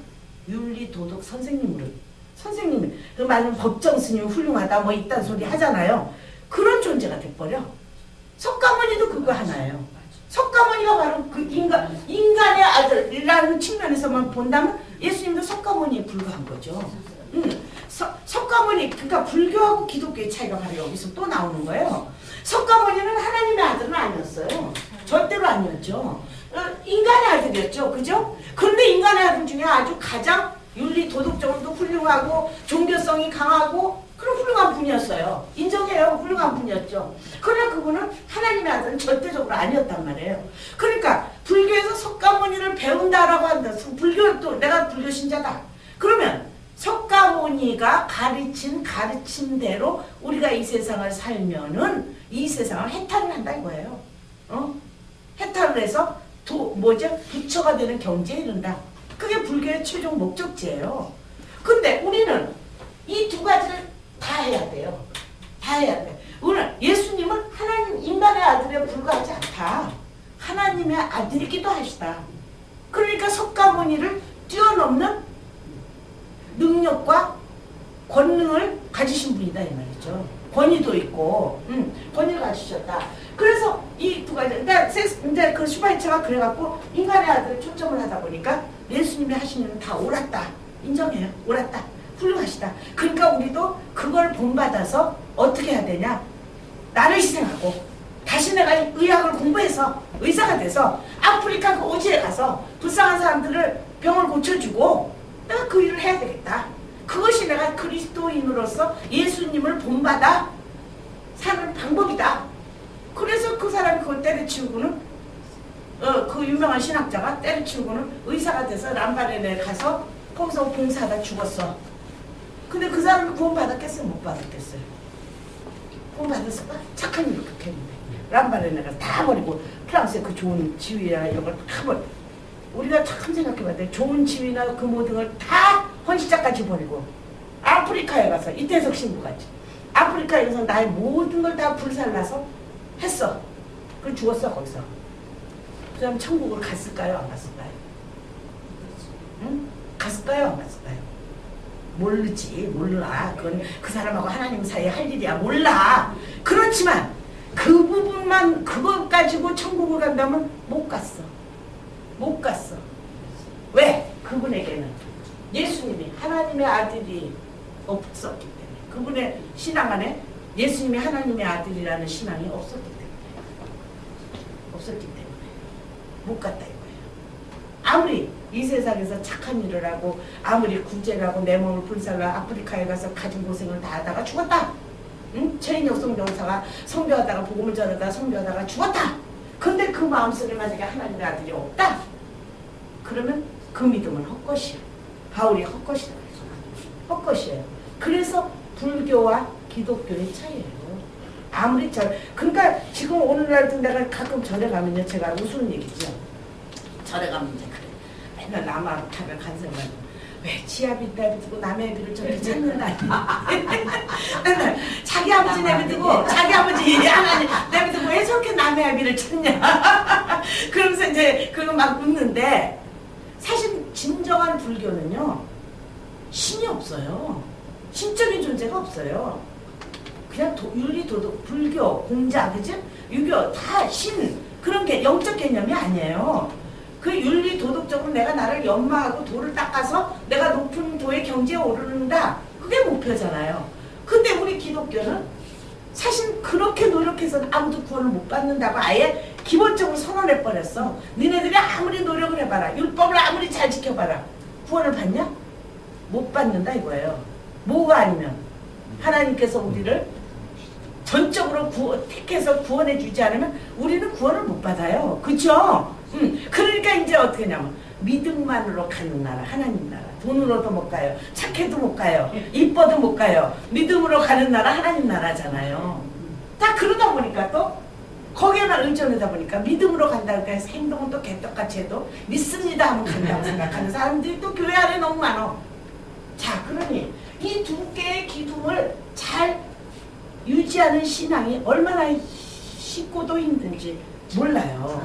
윤리 도덕 선생님이 그 말은 법정 스님 훌륭하다 뭐 이딴 소리 하잖아요. 그런 존재가 돼버려. 석가모니도 그거 하나예요. 석가모니가 바로 그 인간의 아들이라는 측면에서만 본다면 예수님도 석가모니에 불과한 거죠. 석가모니 그러니까 불교하고 기독교의 차이가 바로 여기서 또 나오는 거예요. 석가모니는 하나님의 아들은 아니었어요. 절대로 아니었죠. 인간의 아들이었죠. 그죠? 그런데 인간의 아들 중에 아주 가장 윤리 도덕적으로도 훌륭하고 종교성이 강하고 그런 훌륭한 분이었어요. 인정해요. 훌륭한 분이었죠. 그러나 그분은 하나님의 아들은 절대적으로 아니었단 말이에요. 그러니까 불교에서 석가모니를 배운다라고 한다. 내가 불교 신자다. 그러면 석가모니가 가르친 가르침대로 우리가 이 세상을 살면은 이 세상을 해탈을 한다 이거예요. 해탈을 해서 부처가 되는 경지에 이른다. 그게 불교의 최종 목적지예요. 근데 우리는 이 두 가지를 다 해야 돼요. 다 해야 돼. 오늘 예수님은 하나님 인간의 아들에 불과하지 않다. 하나님의 아들이기도 하시다. 그러니까 석가모니를 뛰어넘는 능력과 권능을 가지신 분이다 이 말이죠. 권위도 있고 권위를 가지셨다. 그래서 이 두 가지 그러니까 이제 그 슈바이처가 그래갖고 인간의 아들을 초점을 하다 보니까 예수님이 하신 일은 다 옳았다. 인정해요. 옳았다. 훌륭하시다. 그러니까 우리도 그걸 본받아서 어떻게 해야 되냐. 나를 희생하고 다시 내가 의학을 공부해서 의사가 돼서 아프리카 그 오지에 가서 불쌍한 사람들을 병을 고쳐주고 내가 그 일을 해야 되겠다. 그것이 내가 그리스도인으로서 예수님을 본받아 사는 방법이다. 그래서 그 사람이 그걸 때려치우고는 그 유명한 신학자가 때려치우고는 의사가 돼서 람바레네 가서 거기서 봉사하다 죽었어. 근데 그 사람이 구원 받았겠어요? 못 받았겠어요? 구원 받았을까? 착한 일을 그렇게 했는데 람바레네가 다 버리고 프랑스의 그 좋은 지위나 이런 걸 다 버리고 우리가 참 생각해봐야 돼. 좋은 지위나 그 모든 걸 다 헌시자까지 버리고 아프리카에 가서 이태석 신부같이 아프리카에 가서 나의 모든 걸 다 불살라서 했어. 그걸 죽었어 거기서. 그 사람 천국을 갔을까요? 안 갔을까요? 응? 갔을까요? 안 갔을까요? 모르지. 몰라. 그건 그 사람하고 하나님 사이에 할 일이야. 몰라. 그렇지만 그 부분만 그것 가지고 천국을 간다면 못 갔어. 못 갔어. 왜? 그분에게는 예수님이 하나님의 아들이 없었기 때문에 그분의 신앙 안에 예수님이 하나님의 아들이라는 신앙이 없었기 때문에 못 갔다 이거예요. 아무리 이 세상에서 착한 일을 하고 아무리 구제를 하고 내 몸을 불살라 아프리카에 가서 가진 고생을 다 하다가 죽었다. 응? 최인혁 성교사가 성교하다가 복음을 전하다가 성교하다가 죽었다. 근데 그 마음속에 만약에 하나님의 아들이 없다. 그러면 그 믿음은 헛것이야. 바울이 헛것이다. 헛것이에요. 그래서 불교와 기독교의 차이예요. 아무리 그러니까 지금 오늘날도 내가 가끔 절에 가면요. 제가 우스운 얘기죠. 절에 가면 이제 그래. 맨날 남아탑에 간섭을 왜 지아비 내비두고 남의 애비를 저렇게 찾는다. 맨날 자기 아버지 내비두고 자기 아버지 하나님 내비두고 왜 저렇게 남의 애비를 찾냐. 그러면서 이제 그거 막 웃는데 사실 진정한 불교는요. 신이 없어요. 신적인 존재가 없어요. 그냥 윤리, 도덕, 불교, 공자, 그지? 유교 다 신 그런 게 영적 개념이 아니에요. 그 윤리, 도덕적으로 내가 나를 연마하고 도를 닦아서 내가 높은 도의 경지에 오르는다. 그게 목표잖아요. 근데 우리 기독교는 사실 그렇게 노력해서는 아무도 구원을 못 받는다고 아예 기본적으로 선언해버렸어. 니네들이 아무리 노력을 해봐라. 율법을 아무리 잘 지켜봐라. 구원을 받냐? 못 받는다 이거예요. 뭐가 아니면 하나님께서 우리를 전적으로 택해서 구원해 주지 않으면 우리는 구원을 못 받아요. 그쵸? 그러니까 이제 어떻게 하냐면 믿음만으로 가는 나라, 하나님 나라. 돈으로도 못 가요. 착해도 못 가요. 이뻐도 못 가요. 믿음으로 가는 나라, 하나님 나라잖아요. 다 그러다 보니까 또 거기에만 의존하다 보니까 믿음으로 간다고 해서 행동은 또 개떡같이 해도 믿습니다 하면 간다고 생각하는 사람들이 또 교회 안에 너무 많아. 자, 그러니 이 두 개의 기둥을 잘 유지하는 신앙이 얼마나 쉽고도 힘든지 몰라요.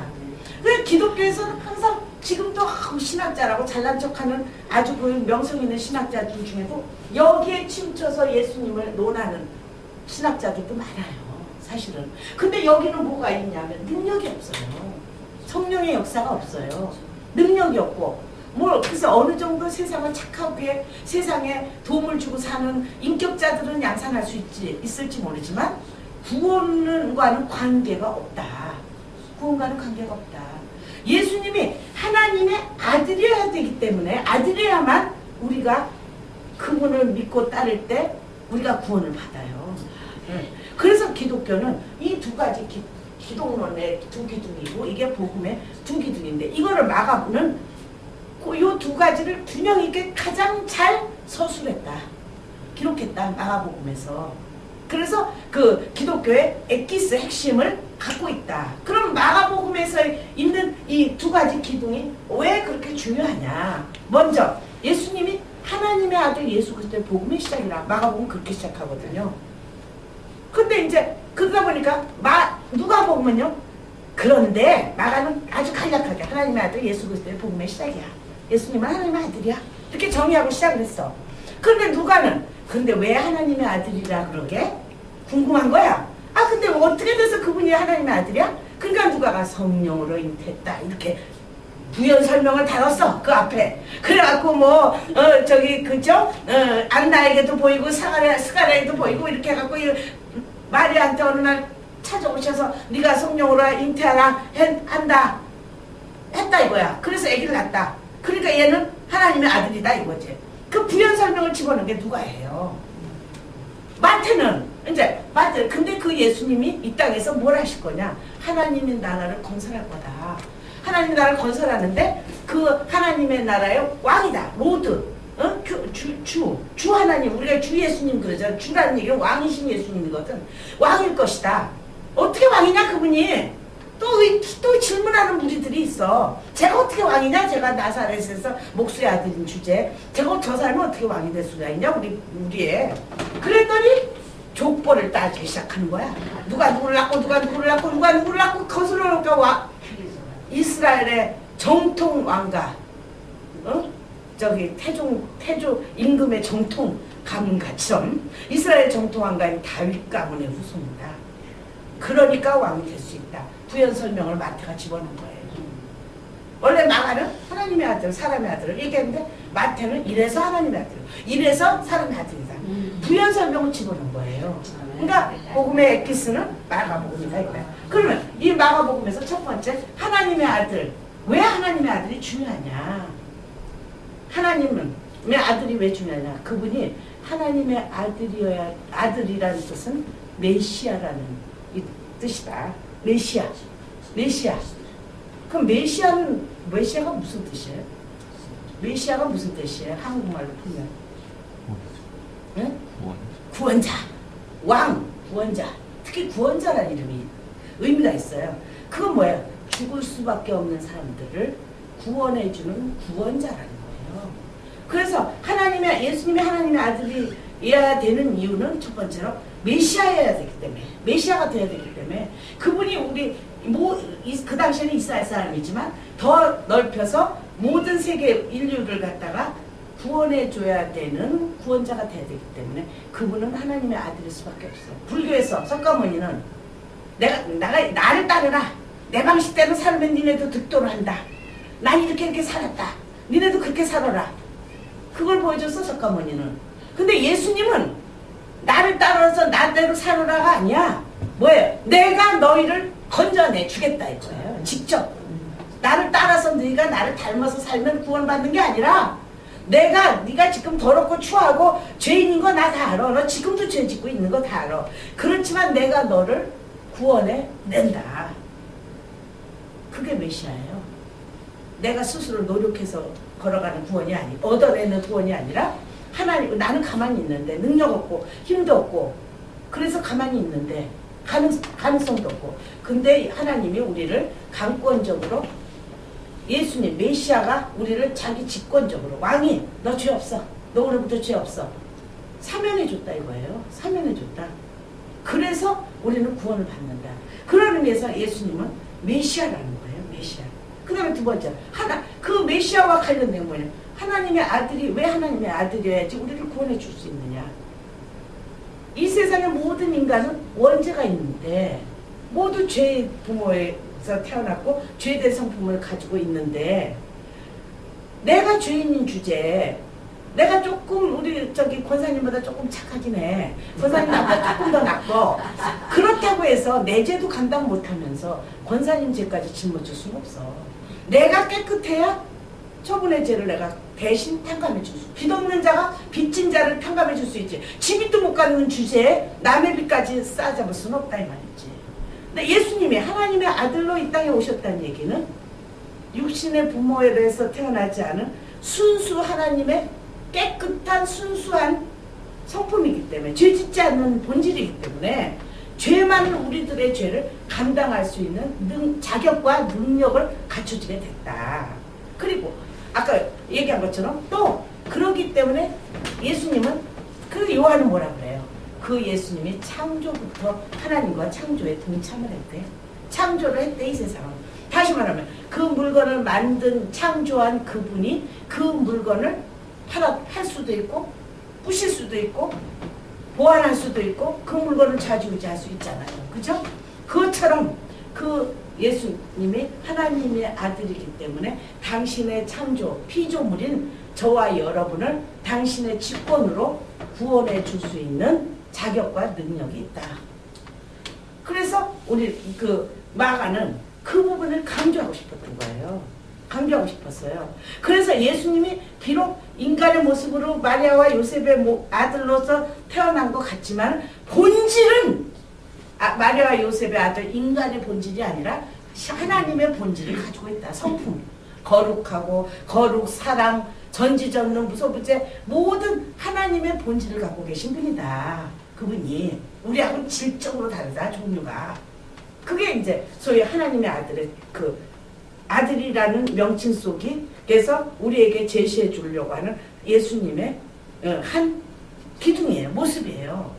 그래서 기독교에서는 항상 지금도 신학자라고 잘난 척하는 아주 그 명성 있는 신학자들 중에도 여기에 치우쳐서 예수님을 논하는 신학자들도 많아요. 사실은. 근데 여기는 뭐가 있냐면 능력이 없어요. 성령의 역사가 없어요. 능력이 없고 그래서 어느 정도 세상을 착하게 세상에 도움을 주고 사는 인격자들은 양산할 수 있을지 모르지만 구원과는 관계가 없다. 구원과는 관계가 없다. 예수님이 하나님의 아들이어야 되기 때문에 아들이야만 우리가 그분을 믿고 따를 때 우리가 구원을 받아요. 그래서 기독교는 이 두 가지 기독론의 두 기둥이고 이게 복음의 두 기둥인데 이거를 막아보는 이 두 가지를 균형 있게 가장 잘 서술했다. 기록했다. 마가복음에서. 그래서 그 기독교의 엑기스 핵심을 갖고 있다. 그럼 마가복음에서 있는 이 두 가지 기둥이 왜 그렇게 중요하냐. 먼저 예수님이 하나님의 아들 예수 그리스도의 복음의 시작이라 마가복음 그렇게 시작하거든요. 근데 이제 그러다 보니까 누가복음은요. 그런데 마가는 아주 간략하게 하나님의 아들 예수 그리스도의 복음의 시작이야. 예수님은 하나님의 아들이야. 이렇게 정의하고 시작을 했어. 그런데 누가는 근데 왜 하나님의 아들이라 그러게? 궁금한 거야. 근데 어떻게 돼서 그분이 하나님의 아들이야? 그러니까 누가가 성령으로 잉태했다. 이렇게 부연 설명을 달았어. 그 앞에. 그래갖고 그죠? 안나에게도 보이고 스가랴에게도 보이고 이렇게 해갖고 마리아한테 어느 날 찾아오셔서 네가 성령으로 잉태하라 한다. 했다 이거야. 그래서 아기를 낳았다. 그러니까 얘는 하나님의 아들이다 이거지. 그 부연 설명을 집어넣은 게 누가 해요? 마태는 근데 그 예수님이 이 땅에서 뭘 하실 거냐? 하나님의 나라를 건설할 거다. 하나님의 나라를 건설하는데 그 하나님의 나라의 왕이다. 로드, 주 하나님, 우리가 주 예수님 그러잖아. 주라는 얘기는 왕이신 예수님이거든. 왕일 것이다. 어떻게 왕이냐 그분이? 또 질문하는 무리들이 있어. 제가 어떻게 왕이냐? 제가 나사렛에서 목수의 아들인 주제. 제가 저 사람이 어떻게 왕이 될 수가 있냐? 우리의. 그랬더니 족보를 따지기 시작하는 거야. 누가 누구를 낳고 누가 누구를 낳고 누가 누구를 낳고 거슬러 놓을까 이스라엘의 정통 왕가, 저기 태조 임금의 정통 가문가처럼 이스라엘 정통 왕가인 다윗 가문의 후손이다. 그러니까 왕이 될 수 있다. 부연 설명을 마태가 집어넣은 거예요. 원래 마가는 하나님의 아들, 사람의 아들을 얘기했는데 마태는 이래서 하나님의 아들, 이래서 사람의 아들이다. 부연 설명을 집어넣은 거예요. 그러니까 복음의 에피스는 마가복음이다. 있다. 그러면 이 마가복음에서 첫 번째 하나님의 아들, 왜 하나님의 아들이 중요하냐? 하나님의 아들이 왜 중요하냐? 그분이 하나님의 아들이라는 뜻은 메시아라는 이 뜻이다. 메시아. 그럼 메시아가 무슨 뜻이에요? 메시아가 무슨 뜻이에요? 한국말로 풀면. 응? 구원자. 왕, 구원자. 특히 구원자라는 이름이 의미가 있어요. 그건 뭐예요? 죽을 수밖에 없는 사람들을 구원해주는 구원자라는 거예요. 그래서 예수님이 하나님의 아들이어야 되는 이유는 첫 번째로 메시아여야 되기 때문에, 메시아가 되어야 되기 때문에, 그분이 그 당시에는 이스라엘 사람이지만 더 넓혀서 모든 세계 인류를 갖다가 구원해줘야 되는 구원자가 되어야 되기 때문에 그분은 하나님의 아들일 수밖에 없어. 불교에서 석가모니는 나를 따르라. 내 방식대로 살면 니네도 득도를 한다. 난 이렇게 살았다. 니네도 그렇게 살아라. 그걸 보여줬어, 석가모니는. 근데 예수님은 나를 따라서 나대로 살아라가 아니야. 뭐예요? 내가 너희를 건져내 주겠다 이거예요. 직접. 나를 따라서 너희가 나를 닮아서 살면 구원받는 게 아니라 네가 지금 더럽고 추하고 죄인인 거 나 다 알아. 너 지금도 죄 짓고 있는 거 다 알아. 그렇지만 내가 너를 구원해 낸다. 그게 메시아예요. 내가 스스로 노력해서 걸어가는 구원이 얻어내는 구원이 아니라 하나님, 나는 가만히 있는데 능력 없고 힘도 없고 그래서 가만히 있는데 가능성도 없고 근데 하나님이 우리를 강권적으로 예수님 메시아가 우리를 자기 직권적으로 왕이 너 죄 없어. 너 오늘부터 죄 없어. 사면해 줬다 이거예요. 사면해 줬다. 그래서 우리는 구원을 받는다. 그런 의미에서 예수님은 메시아라는 거예요. 메시아. 그 다음에 두 번째 그 메시아와 관련된 뭐냐. 하나님의 아들이 왜 하나님의 아들이어야지 우리를 구원해 줄 수 있느냐. 이 세상의 모든 인간은 원죄가 있는데 모두 죄의 부모에서 태어났고 죄된 성품을 가지고 있는데 내가 죄인인 주제에 내가 조금 우리 권사님보다 조금 착하긴 해. 권사님 나보다 조금 더 낫고 그렇다고 해서 내 죄도 감당 못하면서 권사님 죄까지 짊어질 수는 없어. 내가 깨끗해야 저분의 죄를 내가 대신 탕감해 줄 수. 빚 없는 자가 빚진 자를 탕감해 줄 수 있지. 지 빚도 못 갚는 주제에 남의 빚까지 싸잡을 수는 없다 이 말이지. 근데 예수님이 하나님의 아들로 이 땅에 오셨다는 얘기는 육신의 부모에서 태어나지 않은 순수 하나님의 깨끗한 순수한 성품이기 때문에 죄 짓지 않는 본질이기 때문에 죄 많은 우리들의 죄를 감당할 수 있는 자격과 능력을 갖춰지게 됐다. 그리고 아까 얘기한 것처럼 또 그러기 때문에 예수님은 그 요한은 뭐라 그래요? 그 예수님이 창조부터 하나님과 창조에 동참을 했대. 창조를 했대 이 세상은. 다시 말하면 그 물건을 만든 창조한 그분이 그 물건을 팔 수도 있고 부실 수도 있고 보완할 수도 있고 그 물건을 좌지우지할 수 있잖아요. 그죠? 그것처럼 그 예수님이 하나님의 아들이기 때문에 당신의 창조, 피조물인 저와 여러분을 당신의 직권으로 구원해 줄 수 있는 자격과 능력이 있다. 그래서 우리 마가는 그 부분을 강조하고 싶었던 거예요. 강조하고 싶었어요. 그래서 예수님이 비록 인간의 모습으로 마리아와 요셉의 아들로서 태어난 것 같지만 본질은 마리아와 요셉의 아들 인간의 본질이 아니라 하나님의 본질을 가지고 있다. 성품. 거룩하고 거룩, 사랑, 전지전능 무소부재 모든 하나님의 본질을 갖고 계신 분이다. 그분이 우리하고는 질적으로 다르다. 종류가. 그게 이제 소위 하나님의 아들의 그 아들이라는 명칭 속에서 우리에게 제시해 주려고 하는 예수님의 한 기둥이에요. 모습이에요.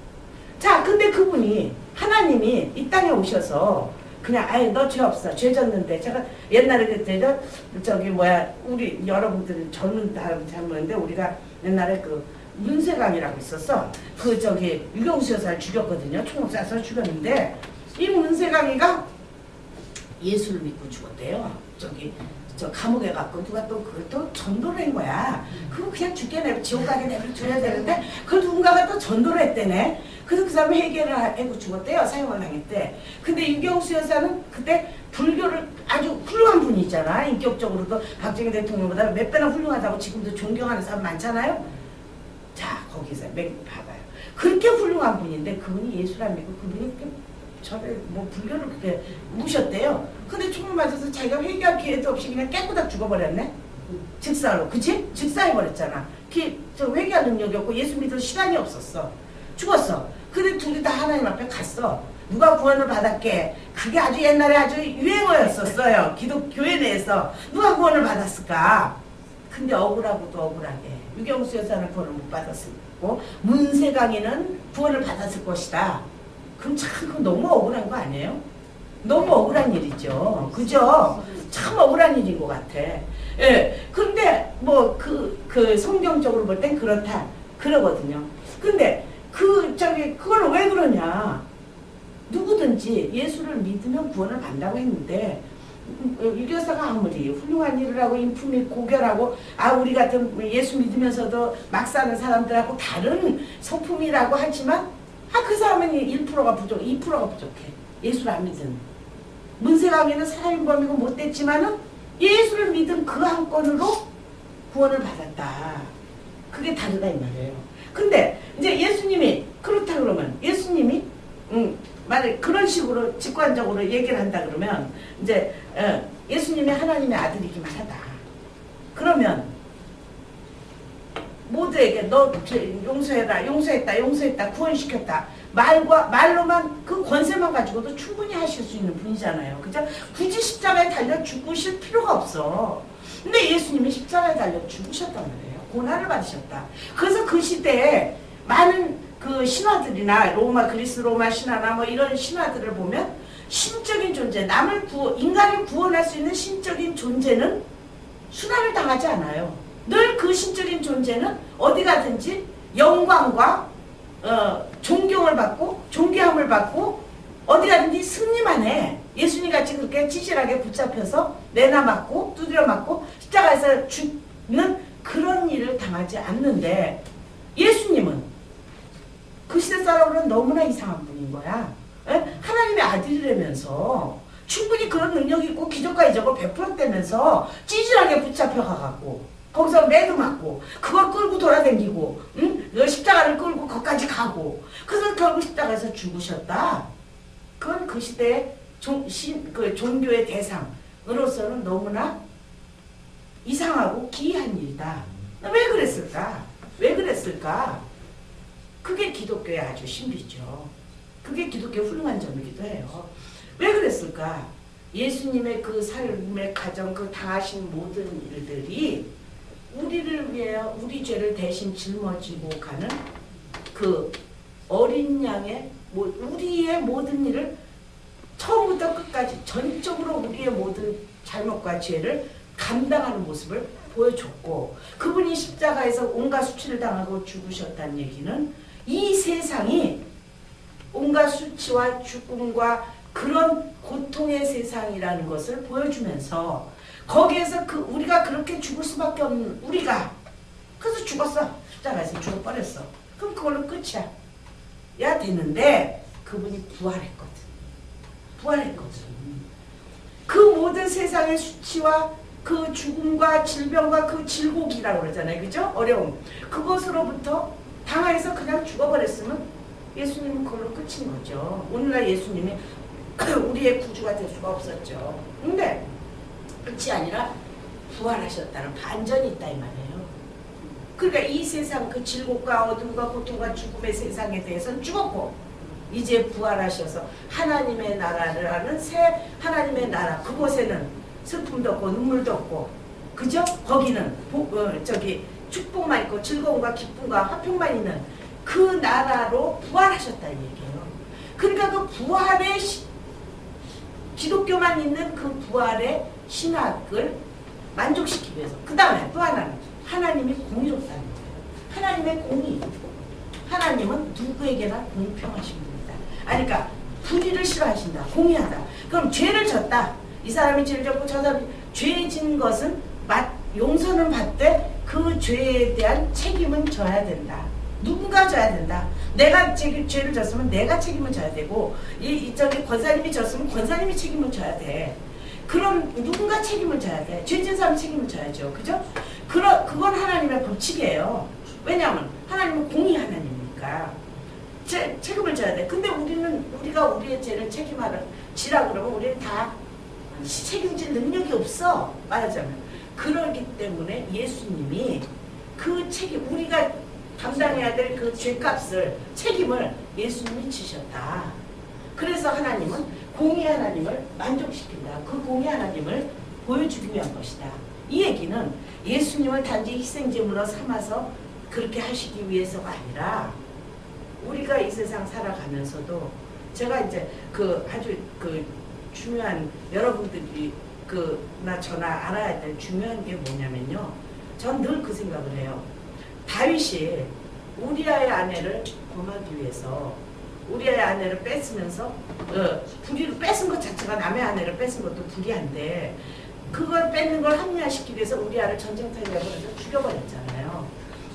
자, 근데 그분이 하나님이 이 땅에 오셔서 그냥 아예 너 죄 없어. 죄 졌는데 제가 옛날에 그때 저기 뭐야 우리 여러분들은 젊은 사람 잘 모르는데 우리가 옛날에 그 문세강이라고 있었어. 그 저기 유경수 여사를 죽였거든요. 총 쏴서 죽였는데 이 문세강이가 예수를 믿고 죽었대요. 저기 저 감옥에 갔고 누가 또 그것도 전도를 한 거야. 그거 그냥 죽게 내버 지옥 가게 내버려줘야 되는데 그걸 누군가가 또 전도를 했대네. 그래서 그 사람이 해결을 하고 죽었대요. 사형을 당했대. 근데 유경수 여사는 그때 불교를 아주 훌륭한 분이잖아. 인격적으로도 박정희 대통령보다 몇 배나 훌륭하다고 지금도 존경하는 사람 많잖아요. 자, 거기서 봐봐요. 그렇게 훌륭한 분인데 그분이 예수를 안 믿고 그분이 저를 뭐 불교를 그렇게 무셨대요. 근데 총을 맞아서 자기가 회개할 기회도 없이 그냥 깨끗하게 죽어버렸네. 즉사로. 그치? 즉사해버렸잖아. 저 회개할 능력이 없고 예수 믿을 시간이 없었어. 죽었어. 근데 둘이 다 하나님 앞에 갔어. 누가 구원을 받았게? 그게 아주 옛날에 아주 유행어였었어요. 기독교회 내에서. 누가 구원을 받았을까? 근데 억울하고도 억울하게 유경수 여사는 구원을 못 받았고 문세강이는 구원을 받았을 것이다. 그럼 참 그거 너무 억울한 거 아니에요? 너무 억울한 일이죠. 그죠? 참 억울한 일인 것 같아. 예. 근데 뭐 그 성경적으로 볼 땐 그렇다. 그러거든요. 근데 그걸 왜 그러냐? 누구든지 예수를 믿으면 구원을 받는다고 했는데 유교사가 아무리 훌륭한 일을 하고 인품이 고결하고 우리 같은 예수 믿으면서도 막 사는 사람들하고 다른 성품이라고 하지만 그 사람은 1%가 부족해. 2%가 부족해. 예수를 안 믿은. 문세강이는 사람인 범이고 못됐지만은 예수를 믿은 그 한 건으로 구원을 받았다. 그게 다르다 이 말이에요. 근데 이제 예수님이 그렇다 그러면 예수님이 만약 그런 식으로 직관적으로 얘기를 한다 그러면 이제 예수님이 하나님의 아들이기만 하다. 그러면 모두에게 너 용서해라, 용서했다, 구원시켰다. 말로만 그 권세만 가지고도 충분히 하실 수 있는 분이잖아요. 그죠? 굳이 십자가에 달려 죽으실 필요가 없어. 근데 예수님이 십자가에 달려 죽으셨단 말이에요. 고난을 받으셨다. 그래서 그 시대에 많은 그 신화들이나 그리스 로마 신화나 뭐 이런 신화들을 보면 신적인 존재, 인간을 구원할 수 있는 신적인 존재는 순환을 당하지 않아요. 늘 그 신적인 존재는 어디 가든지 영광과 존경을 받고 존귀함을 받고 어디 가든지 승리만 해. 예수님 같이 그렇게 찌질하게 붙잡혀서 내나 맞고 두드려 맞고 십자가에서 죽는 그런 일을 당하지 않는데 예수님은 그 시대 사람으로는 너무나 이상한 분인 거야. 하나님의 아들이라면서 충분히 그런 능력이 있고 기적과 이적을 베풀었다면서 찌질하게 붙잡혀 가갖고 거기서 매도 맞고 그걸 끌고 돌아다니고 그 십자가를 끌고 거기까지 가고 그래서 결국 십자가에서 죽으셨다. 그건 그 시대의 그 종교의 대상으로서는 너무나 이상하고 기이한 일이다. 왜 그랬을까? 왜 그랬을까? 그게 기독교의 아주 신비죠. 그게 기독교의 훌륭한 점이기도 해요. 왜 그랬을까? 예수님의 그 삶의 가정, 그 당하신 모든 일들이 우리를 위하여 우리 죄를 대신 짊어지고 가는 그 어린 양의 우리의 모든 일을 처음부터 끝까지 전적으로 우리의 모든 잘못과 죄를 감당하는 모습을 보여줬고 그분이 십자가에서 온갖 수치를 당하고 죽으셨다는 얘기는 이 세상이 온갖 수치와 죽음과 그런 고통의 세상이라는 것을 보여주면서 거기에서 우리가 그렇게 죽을 수밖에 없는 우리가 그래서 죽었어. 십자가에서 죽어버렸어. 그럼 그걸로 끝이야. 야 되는데 그분이 부활했거든. 그 모든 세상의 수치와 그 죽음과 질병과 그 질곡이라고 그러잖아요. 그죠? 어려움. 그것으로부터 당하여서 그냥 죽어버렸으면 예수님은 그걸로 끝인 거죠. 오늘날 예수님이 우리의 구주가 될 수가 없었죠. 근데 끝이 아니라 부활하셨다는 반전이 있다 이 말이에요. 그러니까 이 세상 그 질곡과 어둠과 고통과 죽음의 세상에 대해서는 죽었고 이제 부활하셔서 하나님의 나라를 하는 새 하나님의 나라, 그곳에는 슬픔도 없고 눈물도 없고, 그죠? 거기는 축복만 있고 즐거움과 기쁨과 화평만 있는 그 나라로 부활하셨다는 얘기예요. 그러니까 그 부활의 기독교만 있는 그 부활의 신학을 만족시키기 위해서, 그 다음에 또 하나는 하나님이 공의롭다는 거예요. 하나님의 공의. 하나님은 누구에게나 공평하신 분이다. 아니, 그러니까 불의를 싫어하신다. 공의하다. 그럼 죄를 졌다. 이 사람이 죄를 졌고 저 사람이 죄 진 것은 용서는 받되 그 죄에 대한 책임은 져야 된다. 누군가 져야 된다. 내가 죄를 졌으면 내가 책임을 져야 되고, 권사님이 졌으면 권사님이 책임을 져야 돼. 그럼 누군가 책임을 져야 돼. 죄진 사람 책임을 져야죠. 그죠? 그건 하나님의 법칙이에요. 왜냐하면 하나님은 공의 하나님이니까 책임을 져야 돼. 근데 우리가 우리의 죄를 지라 그러면 우리는 다 책임질 능력이 없어. 말하자면. 그러기 때문에 예수님이 그 책임, 우리가 감당해야 될 그 죄값을, 책임을 예수님이 지셨다. 그래서 하나님은 공의 하나님을 만족시킨다. 그 공의 하나님을 보여주기 위한 것이다. 이 얘기는 예수님을 단지 희생제물로 삼아서 그렇게 하시기 위해서가 아니라, 우리가 이 세상 살아가면서도 제가 이제 아주 중요한, 여러분들이 저나 알아야 될 중요한 게 뭐냐면요. 전 늘 그 생각을 해요. 다윗이 우리아의 아내를 범하기 위해서 우리아의 아내를 뺏으면서 불의를 뺏은 것 자체가, 남의 아내를 뺏은 것도 불의한데, 그걸 뺏는 걸 합리화시키기 위해서 우리아를 전쟁터에 내버려서 죽여버렸잖아요.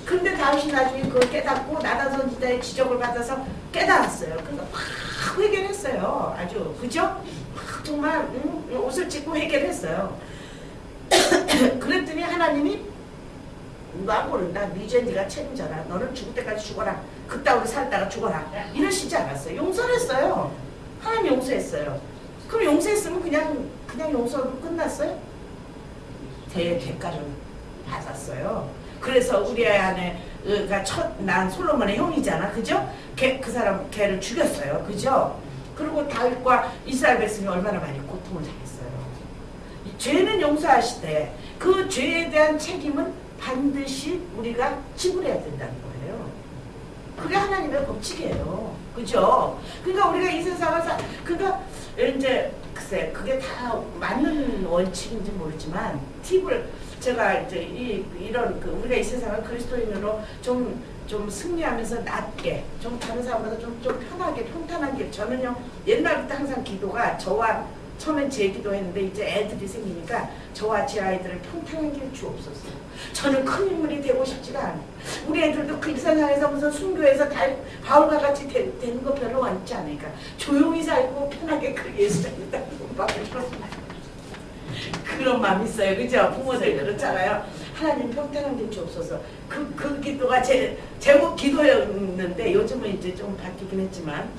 근데 다윗이 나중에 그걸 깨닫고 나단 선지자의 지적을 받아서 깨달았어요. 그러니까 막 회개했어요. 아주, 그죠? 막 정말 옷을 찢고 회개했어요. 그랬더니 하나님이 나 모른다. 니제 네가 책임져라. 너는 죽을 때까지 죽어라. 그따위로 살다가 죽어라. 이러시지 않았어요. 용서를 했어요. 하나님 용서했어요. 그럼 용서했으면 그냥 용서로 끝났어요? 대가를 받았어요. 그래서 우리아의 아내가 난 솔로몬의 형이잖아. 그죠? 걔를 죽였어요. 그죠? 그리고 다윗과 이스라엘 백성이 얼마나 많이 고통을 당했어요. 죄는 용서하시되 그 죄에 대한 책임은 반드시 우리가 지불해야 된다는 거예요. 그게 하나님의 법칙이에요. 그죠? 그러니까 우리가 이 세상을 그러니까 이제 글쎄 그게 다 맞는 원칙인지 모르지만 팁을 제가 이제 이런 우리가 이 세상을 그리스도인으로 좀 승리하면서 낫게, 좀 다른 사람보다 좀 편하게, 평탄하게. 저는요 옛날부터 항상 기도가, 처음엔 제 기도했는데 이제 애들이 생기니까 저와 제 아이들을 평탄한 길 주옵소서. 저는 큰 인물이 되고 싶지가 않아요. 우리 애들도 그 세상에서 무슨 순교해서 바울과 같이 되는 거 별로 원치 않으니까 조용히 살고 편하게 그 예수 믿다고 그런 마음이 있어요. 그죠? 부모들 그렇잖아요. 하나님 평탄한 길 주옵소서. 그 기도가 제목 기도였는데 요즘은 이제 좀 바뀌긴 했지만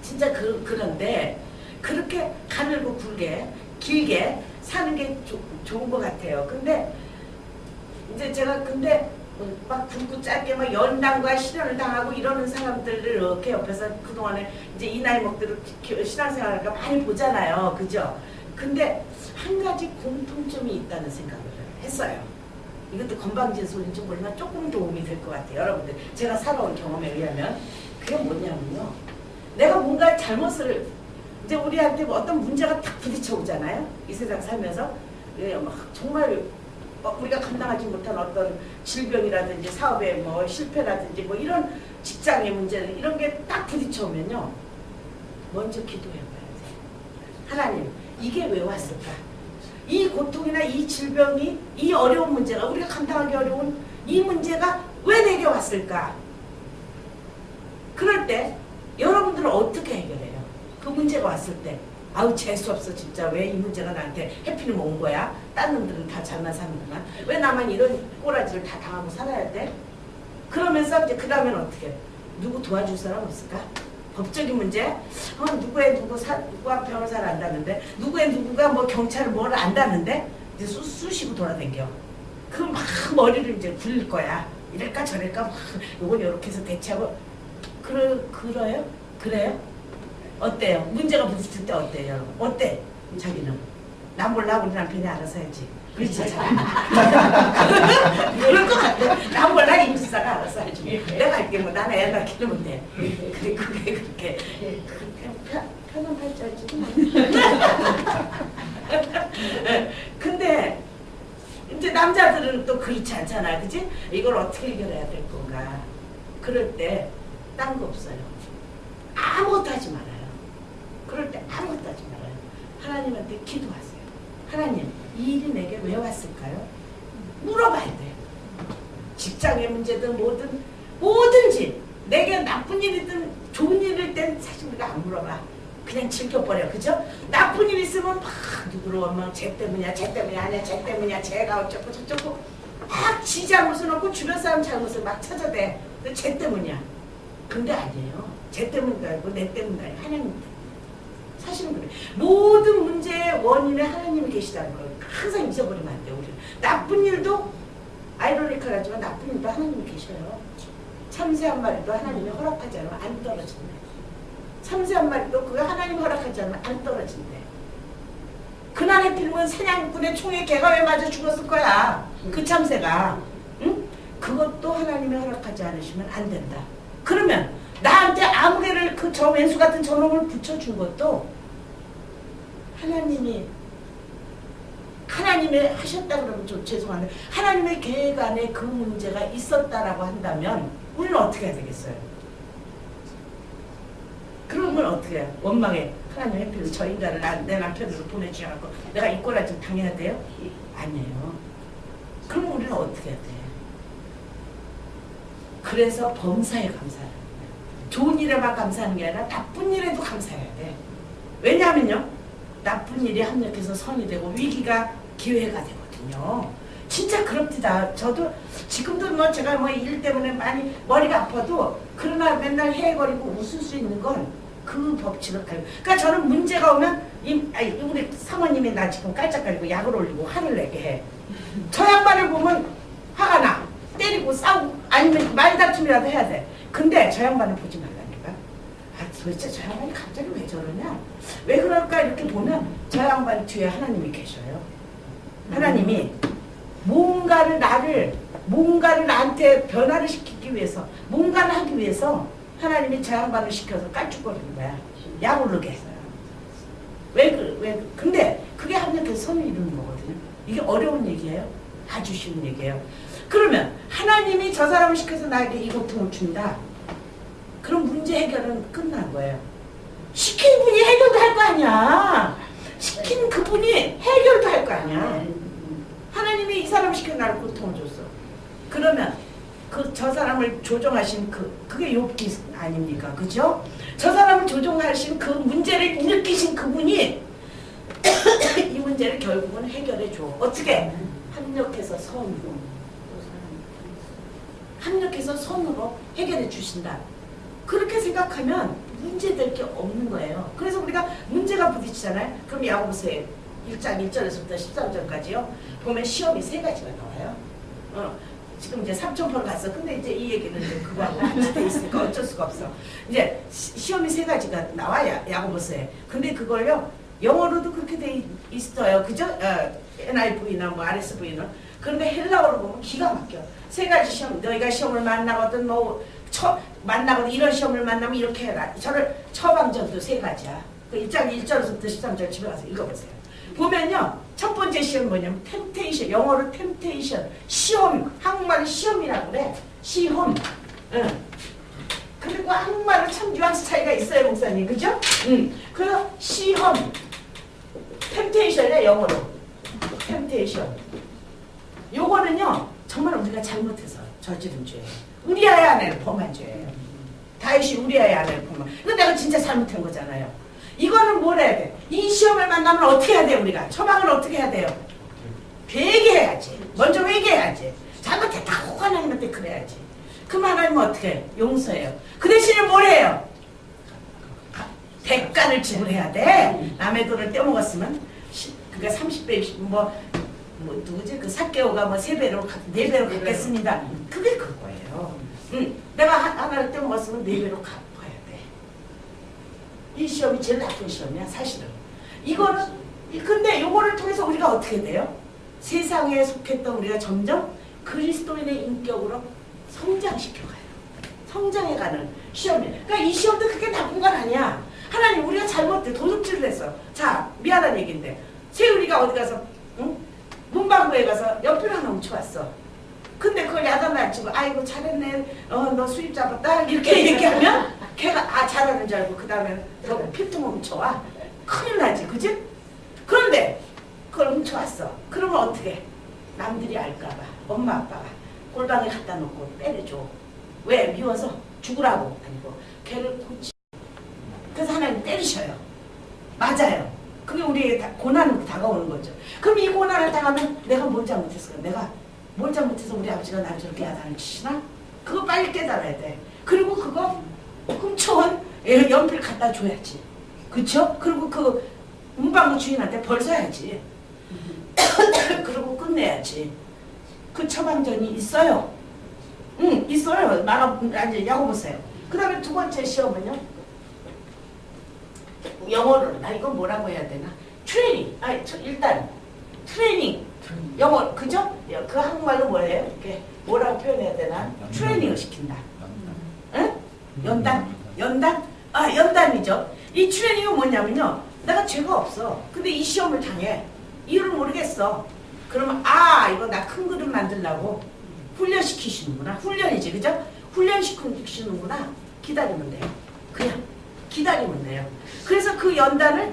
진짜 그런데 그렇게 가늘고 굵게 길게 사는 게 좋은 것 같아요. 근데 이제 제가 막 굵고 짧게 막 연단과 시련을 당하고 이러는 사람들을 이렇게 옆에서 그동안에 이제 이 나이 먹도록 신앙생활을 많이 보잖아요. 그죠? 근데 한 가지 공통점이 있다는 생각을 했어요. 이것도 건방진 소리인지 모르지만 조금 도움이 될 것 같아요. 여러분들, 제가 살아온 경험에 의하면 그게 뭐냐면요. 내가 뭔가 잘못을 이제 우리한테 어떤 문제가 딱 부딪혀 오잖아요. 이 세상 살면서 막 정말 우리가 감당하지 못한 어떤 질병이라든지 사업의 뭐 실패라든지 뭐 이런 직장의 문제 이런 게 딱 부딪혀 오면요. 먼저 기도해봐야 돼. 하나님, 이게 왜 왔을까? 이 고통이나 이 질병이, 이 어려운 문제가, 우리가 감당하기 어려운 이 문제가 왜 내게 왔을까? 그럴 때 여러분들은 어떻게 해결해요? 그 문제가 왔을 때, 아우 재수없어 진짜. 왜 이 문제가 나한테 해피는 온 거야? 딴 놈들은 다 잘만 사는구나. 왜 나만 이런 꼬라지를 다 당하고 살아야 돼? 그러면서 이제 그 다음에는 어떻게? 누구 도와줄 사람 없을까? 법적인 문제? 누구가 변호사를 안다는데? 누구가 뭐 경찰을 뭘 안다는데? 이제 쑤시고 돌아다녀. 그 막 머리를 이제 굴릴 거야. 이럴까 저럴까 막 요건 요렇게 해서 대체하고 그래요? 그래요? 어때요? 문제가 부딪힐 때 어때요, 여러분? 어때? 자기는? 나 몰라 우리 남편이 알아서 해야지. 그렇지. 그럴 것 같아. 나 몰라 임수사가 알아서 해야지. 내가 할게 뭐 나는 애 낳기는 돼. 그게 그렇게 편한 팔자지. 근데 이제 남자들은 또 그렇지 않잖아, 그치? 이걸 어떻게 해결해야 될 건가? 그럴 때 딴 거 없어요. 아무것도 하지 말아요. 그럴 때 아무것도 하지 말아요. 하나님한테 기도하세요. 하나님, 이 일이 내게 왜 왔을까요? 물어봐야 돼. 직장의 문제든 뭐든지 내게 나쁜 일이든 좋은 일일 땐 사실 우리가 안 물어봐. 그냥 즐겨버려. 그죠? 나쁜 일 있으면 막 누구로 오면 쟤 때문이야 아니야 쟤 때문이야 쟤가 어쩌고 저쩌고 막 지 잘못을 놓고 주변 사람 잘못을 막 찾아대. 근데 쟤 때문이야. 근데 아니에요. 쟤 때문도 아니고 내 때문도 아니고 하나님 때문에. 사실은 그래. 모든 문제의 원인에 하나님이 계시다는 걸 항상 잊어버리면 안 돼요. 우리는. 나쁜 일도 아이러니컬하지만 나쁜 일도 하나님이 계셔요. 참새 한 마리도 하나님이 허락하지 않으면 안 떨어진대. 참새 한 마리도 그거 하나님 허락하지 않으면 안 떨어진대. 그날 해필이면 사냥꾼의 총에 개가 왜 맞아 죽었을 거야. 그 참새가. 응? 그것도 하나님이 허락하지 않으시면 안 된다. 그러면 나한테 아무개를 그 저 왼수 같은 저놈을 붙여준 것도 하나님이 하셨다 그러면 좀 죄송한데 하나님의 계획 안에 그 문제가 있었다라고 한다면 우리는 어떻게 해야 되겠어요? 그러면 어떻게 해요? 원망해. 하나님 해필 저 인간을 내 남편으로 보내주셔서 내가 이 꼴을 좀 당해야 돼요? 아니에요. 그럼 우리는 어떻게 해야 돼? 그래서 범사에 감사해야 돼. 좋은 일에만 감사하는 게 아니라 나쁜 일에도 감사해야 돼. 왜냐하면요. 나쁜 일이 합력해서 선이 되고 위기가 기회가 되거든요. 진짜 그렇디다. 저도 지금도 뭐 제가 뭐 일 때문에 많이 머리가 아파도 그러나 맨날 헤헤거리고 웃을 수 있는 건 그 법칙을 알고. 그러니까 저는 문제가 오면 우리 사모님이 나 지금 깔짝거리고 약을 올리고 화를 내게 해. 저 양반을 보면 화가 나. 때리고 싸우고 아니면 말다툼이라도 해야 돼. 근데 저 양반을 보지 말라니까. 도대체 저 양반이 갑자기 왜 저러냐? 왜 그럴까? 이렇게 보면 저 양반 뒤에 하나님이 계셔요. 하나님이 뭔가를 나한테 변화를 시키기 위해서 뭔가를 하기 위해서 하나님이 저 양반을 시켜서 깔쭉거리는 거야. 약오르게 했어요. 근데 그게 합력해서 선을 이루는 거거든요. 이게 어려운 얘기예요? 아주 쉬운 얘기예요. 그러면 하나님이 저 사람을 시켜서 나에게 이 고통을 준다. 그럼 문제 해결은 끝난 거예요. 시킨 분이 해결도 할 거 아니야. 시킨 그분이 해결도 할 거 아니야. 하나님이 이 사람을 시켜 나를 고통을 줬어. 그러면 저 사람을 조종하신 그게 욥기 아닙니까? 그죠? 저 사람을 조종하신 그 문제를 느끼신 그분이 이 문제를 결국은 해결해 줘. 어떻게? 합력해서 선으로 해결해 주신다. 그렇게 생각하면 문제될 게 없는 거예요. 그래서 우리가 문제가 부딪히잖아요. 그럼 야고보서에 1장 1절에서부터 13절까지요. 보면 시험이 3가지가 나와요. 지금 이제 3,000%로 갔어. 근데 이제 이 얘기는 이제 그거하고 같이 돼 있으니까 어쩔 수가 없어. 이제 시험이 3가지가 나와요. 야고보서에. 근데 그걸요. 영어로도 그렇게 돼 있어요. 그죠? NIV나 뭐 RSV는. 그런데 헬라어로 보면 기가 막혀. 3가지 시험. 너희가 시험을 만나거든 만나거든 이런 시험을 만나면 이렇게 해라. 저를 처방전도 3가지야. 그 1장 1절에서부터 13절 집에 가서 읽어보세요. 보면요. 첫 번째 시험 뭐냐면 템테이션. 영어로 템테이션. 시험. 한국말은 시험이라고 그래. 시험. 응. 그리고 한국말은 참 뉘앙스 차이가 있어요, 목사님. 그죠? 그래서 시험. 템테이션이야, 영어로. 템테이션. 요거는요. 정말 우리가 잘못해서 저지른 죄예요. 우리아의 아내를 범한 죄예요. 다윗이 우리아의 아내를 범한. 이거 내가 진짜 잘못한 거잖아요. 이거는 뭘 해야 돼? 이 시험을 만나면 어떻게 해야 돼, 우리가? 처방을 어떻게 해야 돼요? 회개해야지. 먼저 회개해야지. 잘못했다고 하나님한테 그래야지. 그럼 하나님은 어떻게 해요? 용서해요. 그 대신에 뭘 해요? 대가를 지불해야 돼. 남의 돈을 떼먹었으면 그게 30배, 뭐 뭐 누구지 그 사개오가 뭐 3배로 4배로 갚겠습니다. 그게 그거예요. 내가 하나를 떼먹었으면 4배로 갚아야 돼. 이 시험이 제일 나쁜 시험이야 사실은. 이거는 근데 요거를 통해서 우리가 어떻게 돼요? 세상에 속했던 우리가 점점 그리스도인의 인격으로 성장시켜가요. 성장해가는 시험이에요. 그러니까 이 시험도 그렇게 나쁜 건 아니야. 하나님 우리가 잘못돼 도둑질을 했어. 자 미안한 얘기인데 세율이가 어디 가서 문방구에 가서 연필 하나 훔쳐왔어. 근데 그걸 야단 날 치고 아이고 잘했네 너 수입 잡았다 이렇게 얘기하면 걔가 잘하는 줄 알고 그 다음에 너 필통 훔쳐와. 큰일 나지 그지? 그런데 그걸 훔쳐왔어. 그러면 어떻게 남들이 알까봐 엄마 아빠가 골방에 갖다 놓고 때려줘. 왜? 미워서 죽으라고 아니고 걔를 고치. 그래서 하나님 때리셔요. 맞아요. 그게 우리에게 고난으로 다가오는 거죠. 그럼 이 고난을 당하면 내가 뭘 잘못했을까? 내가 뭘 잘못해서 우리 아버지가 나를 저렇게 야단을 치시나? 그거 빨리 깨달아야 돼. 그리고 그거 훔쳐온 연필 갖다 줘야지. 그쵸? 그리고 그 문방구 주인한테 벌 써야지. 그리고 끝내야지. 그 처방전이 있어요. 있어요. 야고 보세요. 그 다음에 두 번째 시험은요. 영어로 나 이건 뭐라고 해야 되나? 트레이닝. 일단 트레이닝. 영어 그죠? 그 한국말로 뭐예요? 이렇게 뭐라고 표현해야 되나? 트레이닝을 시킨다. 응? 연단? 연단이죠. 이 트레이닝은 뭐냐면요. 내가 죄가 없어. 근데 이 시험을 당해. 이유를 모르겠어. 그러면 이거 나 큰 그릇 만들려고 훈련시키시는구나. 훈련이지 그죠? 훈련시키시는구나. 기다리면 돼요. 그냥 기다리면 돼요. 그래서 그 연단을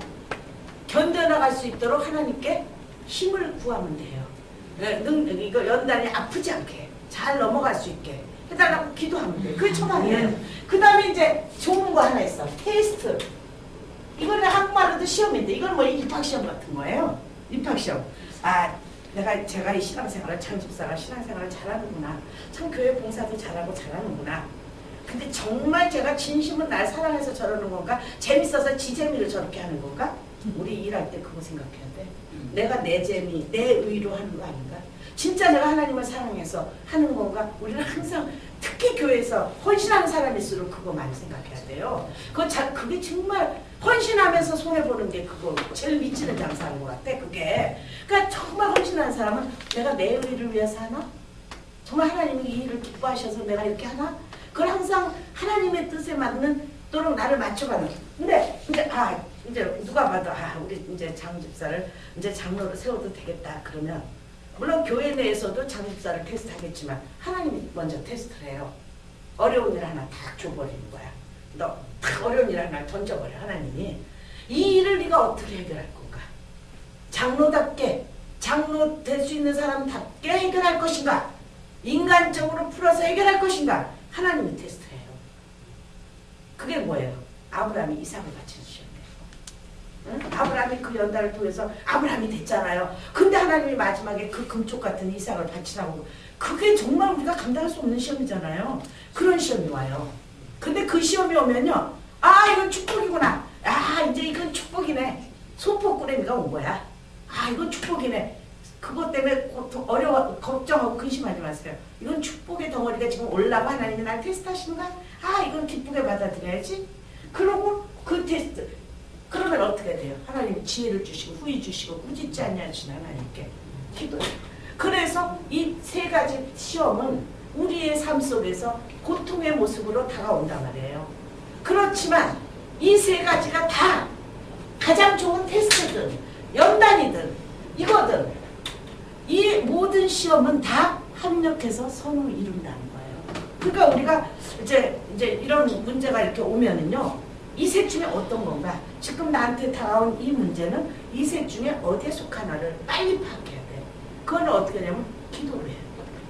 견뎌나갈 수 있도록 하나님께 힘을 구하면 돼요. 이거 연단이 아프지 않게 잘 넘어갈 수 있게 해달라고 기도하면 돼요. 그게 초반이에요. 그 다음에 이제 좋은 거 하나 있어. 테스트. 이거는 한국말로도 시험인데 이건 뭐 입학시험 같은 거예요. 입학시험. 제가 이 신앙생활을 장집사가 신앙생활을 잘하는구나. 참 교회 봉사도 잘하고 잘하는구나. 근데 정말 제가 진심은 날 사랑해서 저러는 건가? 재밌어서 지 재미를 저렇게 하는 건가? 우리 일할 때 그거 생각해야 돼. 내가 내 재미, 내 의로 하는 거 아닌가? 진짜 내가 하나님을 사랑해서 하는 건가? 우리는 항상 특히 교회에서 헌신하는 사람일수록 그거 많이 생각해야 돼요. 그게 정말 헌신하면서 손해보는 게 그거 제일 미치는 장사인 것 같아. 그게. 그러니까 정말 헌신하는 사람은 내가 내 의를 위해서 하나? 정말 하나님이 이 일을 기뻐하셔서 내가 이렇게 하나? 그걸 항상 하나님의 뜻에 맞는 또는 나를 맞춰가는. 근데 이제 누가 봐도 우리 이제 장집사를 이제 장로로 세워도 되겠다 그러면 물론 교회 내에서도 장집사를 테스트하겠지만 하나님이 먼저 테스트를 해요. 어려운 일 하나 딱 줘버리는 거야. 너 딱 어려운 일 하나 던져버려 하나님이. 이 일을 네가 어떻게 해결할 건가? 장로답게 장로 될 수 있는 사람답게 해결할 것인가? 인간적으로 풀어서 해결할 것인가? 하나님이 테스트해요. 그게 뭐예요? 아브라함이 이삭을 바치는 시험이에요. 응? 아브라함이 그 연단을 통해서 아브라함이 됐잖아요. 근데 하나님이 마지막에 그 금쪽 같은 이삭을 바치라고. 그게 정말 우리가 감당할 수 없는 시험이잖아요. 그런 시험이 와요. 근데 그 시험이 오면요. 이건 축복이구나. 이제 이건 축복이네. 소포꾸레미가 온 거야. 이건 축복이네. 그것 때문에 어려워 걱정하고 근심하지 마세요. 이건 축복의 덩어리가 지금 올라고 하나님이 날 테스트하시는 거야. 이건 기쁘게 받아들여야지. 그러고 그 테스트 그러면 어떻게 돼요? 하나님이 지혜를 주시고 후히 주시고 꾸짖지 아니하시는 하나님께 기도해요. 그래서 이 3가지 시험은 우리의 삶 속에서 고통의 모습으로 다가온단 말이에요. 그렇지만 이 3가지가 다 가장 좋은 테스트든 연단이든 이거든 이 모든 시험은 다 합력해서 선을 이룬다는 거예요. 그러니까 우리가 이제 이런 문제가 이렇게 오면은요, 이 셋 중에 어떤 건가? 지금 나한테 다가온 이 문제는 이 셋 중에 어디에 속하나를 빨리 파악해야 돼. 그건 어떻게 하냐면 기도를 해요.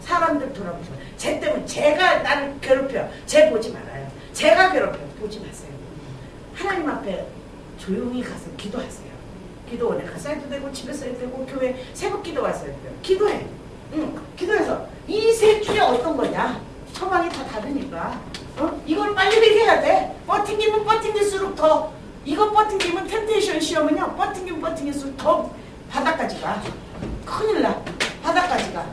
사람들 돌아보지 마. 쟤 때문에 쟤가 나를 괴롭혀. 쟤 보지 말아요. 쟤가 괴롭혀. 보지 마세요. 하나님 앞에 조용히 가서 기도하세요. 기도원에 가서 해도 되고 집에서 해도 되고 교회 새벽 기도 와서 해도 되고 기도해. 기도해서 이 셋 중에 어떤 거냐? 처방이 다 다르니까 이걸 빨리 얘기해야 돼. 버팅기면 버팅길수록 더 이거 버팅기면 템테이션 시험은요 버팅기면 버팅길수록 더 바닥까지 가. 큰일 나. 바닥까지 가.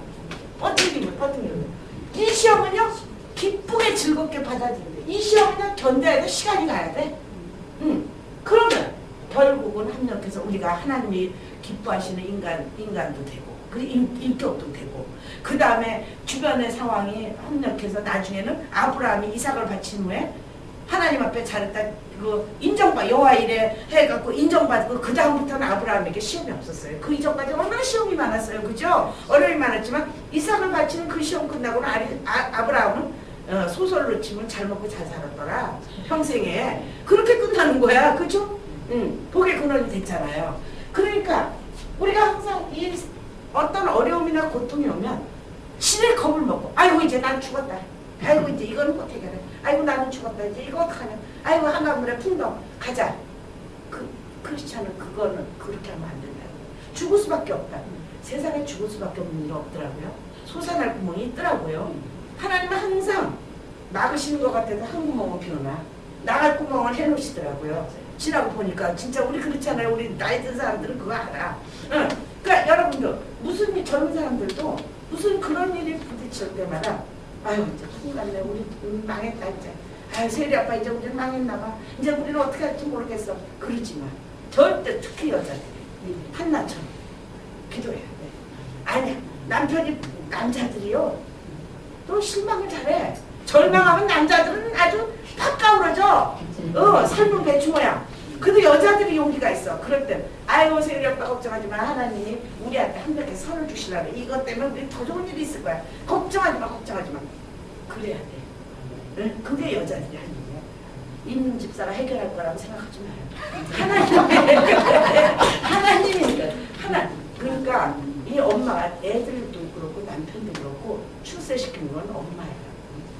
버티면. 이 시험은요, 기쁘게 즐겁게 받아들여야 돼. 이 시험은요, 견뎌야 돼. 시간이 가야 돼. 그러면 결국은 합력해서 우리가 하나님이 기뻐하시는 인간도 되고, 그 인격도 되고, 그 다음에 주변의 상황이 합력해서 나중에는 아브라함이 이삭을 바친 후에 하나님 앞에 잘했다, 그 인정받, 여호와 이래 해갖고 인정받고, 그 다음부터는 아브라함에게 시험이 없었어요. 그 이전까지 얼마나 시험이 많았어요. 그죠? 어려움이 많았지만, 이삭을 바치는 그 시험 끝나고는 아브라함은 소설로 치면 잘 먹고 잘 살았더라. 평생에. 그렇게 끝나는 거야. 그죠? 복의 근원이 됐잖아요. 그러니까, 우리가 항상 이 어떤 어려움이나 고통이 오면, 신의 겁을 먹고, 아이고, 이제 난 죽었다. 아이고, 이제 이거는 못 해결해. 아이고, 나는 죽었다. 이제 이거 어떡하냐. 아이고, 한가물에 풍덩. 가자. 크리스찬은 그거는 그렇게 하면 안 된다고. 죽을 수밖에 없다. 세상에 죽을 수밖에 없는 일 없더라고요. 솟아날 구멍이 있더라고요. 하나님은 항상 막으시는 것 같아서 한 구멍은 비우나 나갈 구멍을 해놓으시더라고요. 지나고 보니까 진짜 우리 그렇잖아요. 우리 나이 든 사람들은 그거 알아. 그러니까 여러분들 무슨 젊은 사람들도 무슨 그런 일이 부딪힐 때마다 아유 이제 큰일 났네. 우리 망했다 이제. 아유 세리 아빠 이제 우리는 망했나봐. 이제 우리는 어떻게 할지 모르겠어. 그러지만 절대 특히 여자들이 한나처럼 기도해야 돼. 아니야 남자들이요 또 실망을 잘해. 절망하면 남자들은 아주 팍 까우러져. 삶은 배추 모양. 근데 여자들이 용기가 있어. 그럴 땐 아이고 세리 아빠 걱정하지 마. 하나님이 우리한테 한백에 선을 주시려고. 이것 때문에 우리 더 좋은 일이 있을 거야. 걱정하지 마. 그래야 돼. 응? 그게 여자들이 하는 일이야. 있는 집사가 해결할 거라고 생각하지 마요. 하나님이니까. 그러니까 이 엄마가 애들도 그렇고 남편도 그렇고 출세시키는 건 엄마예요.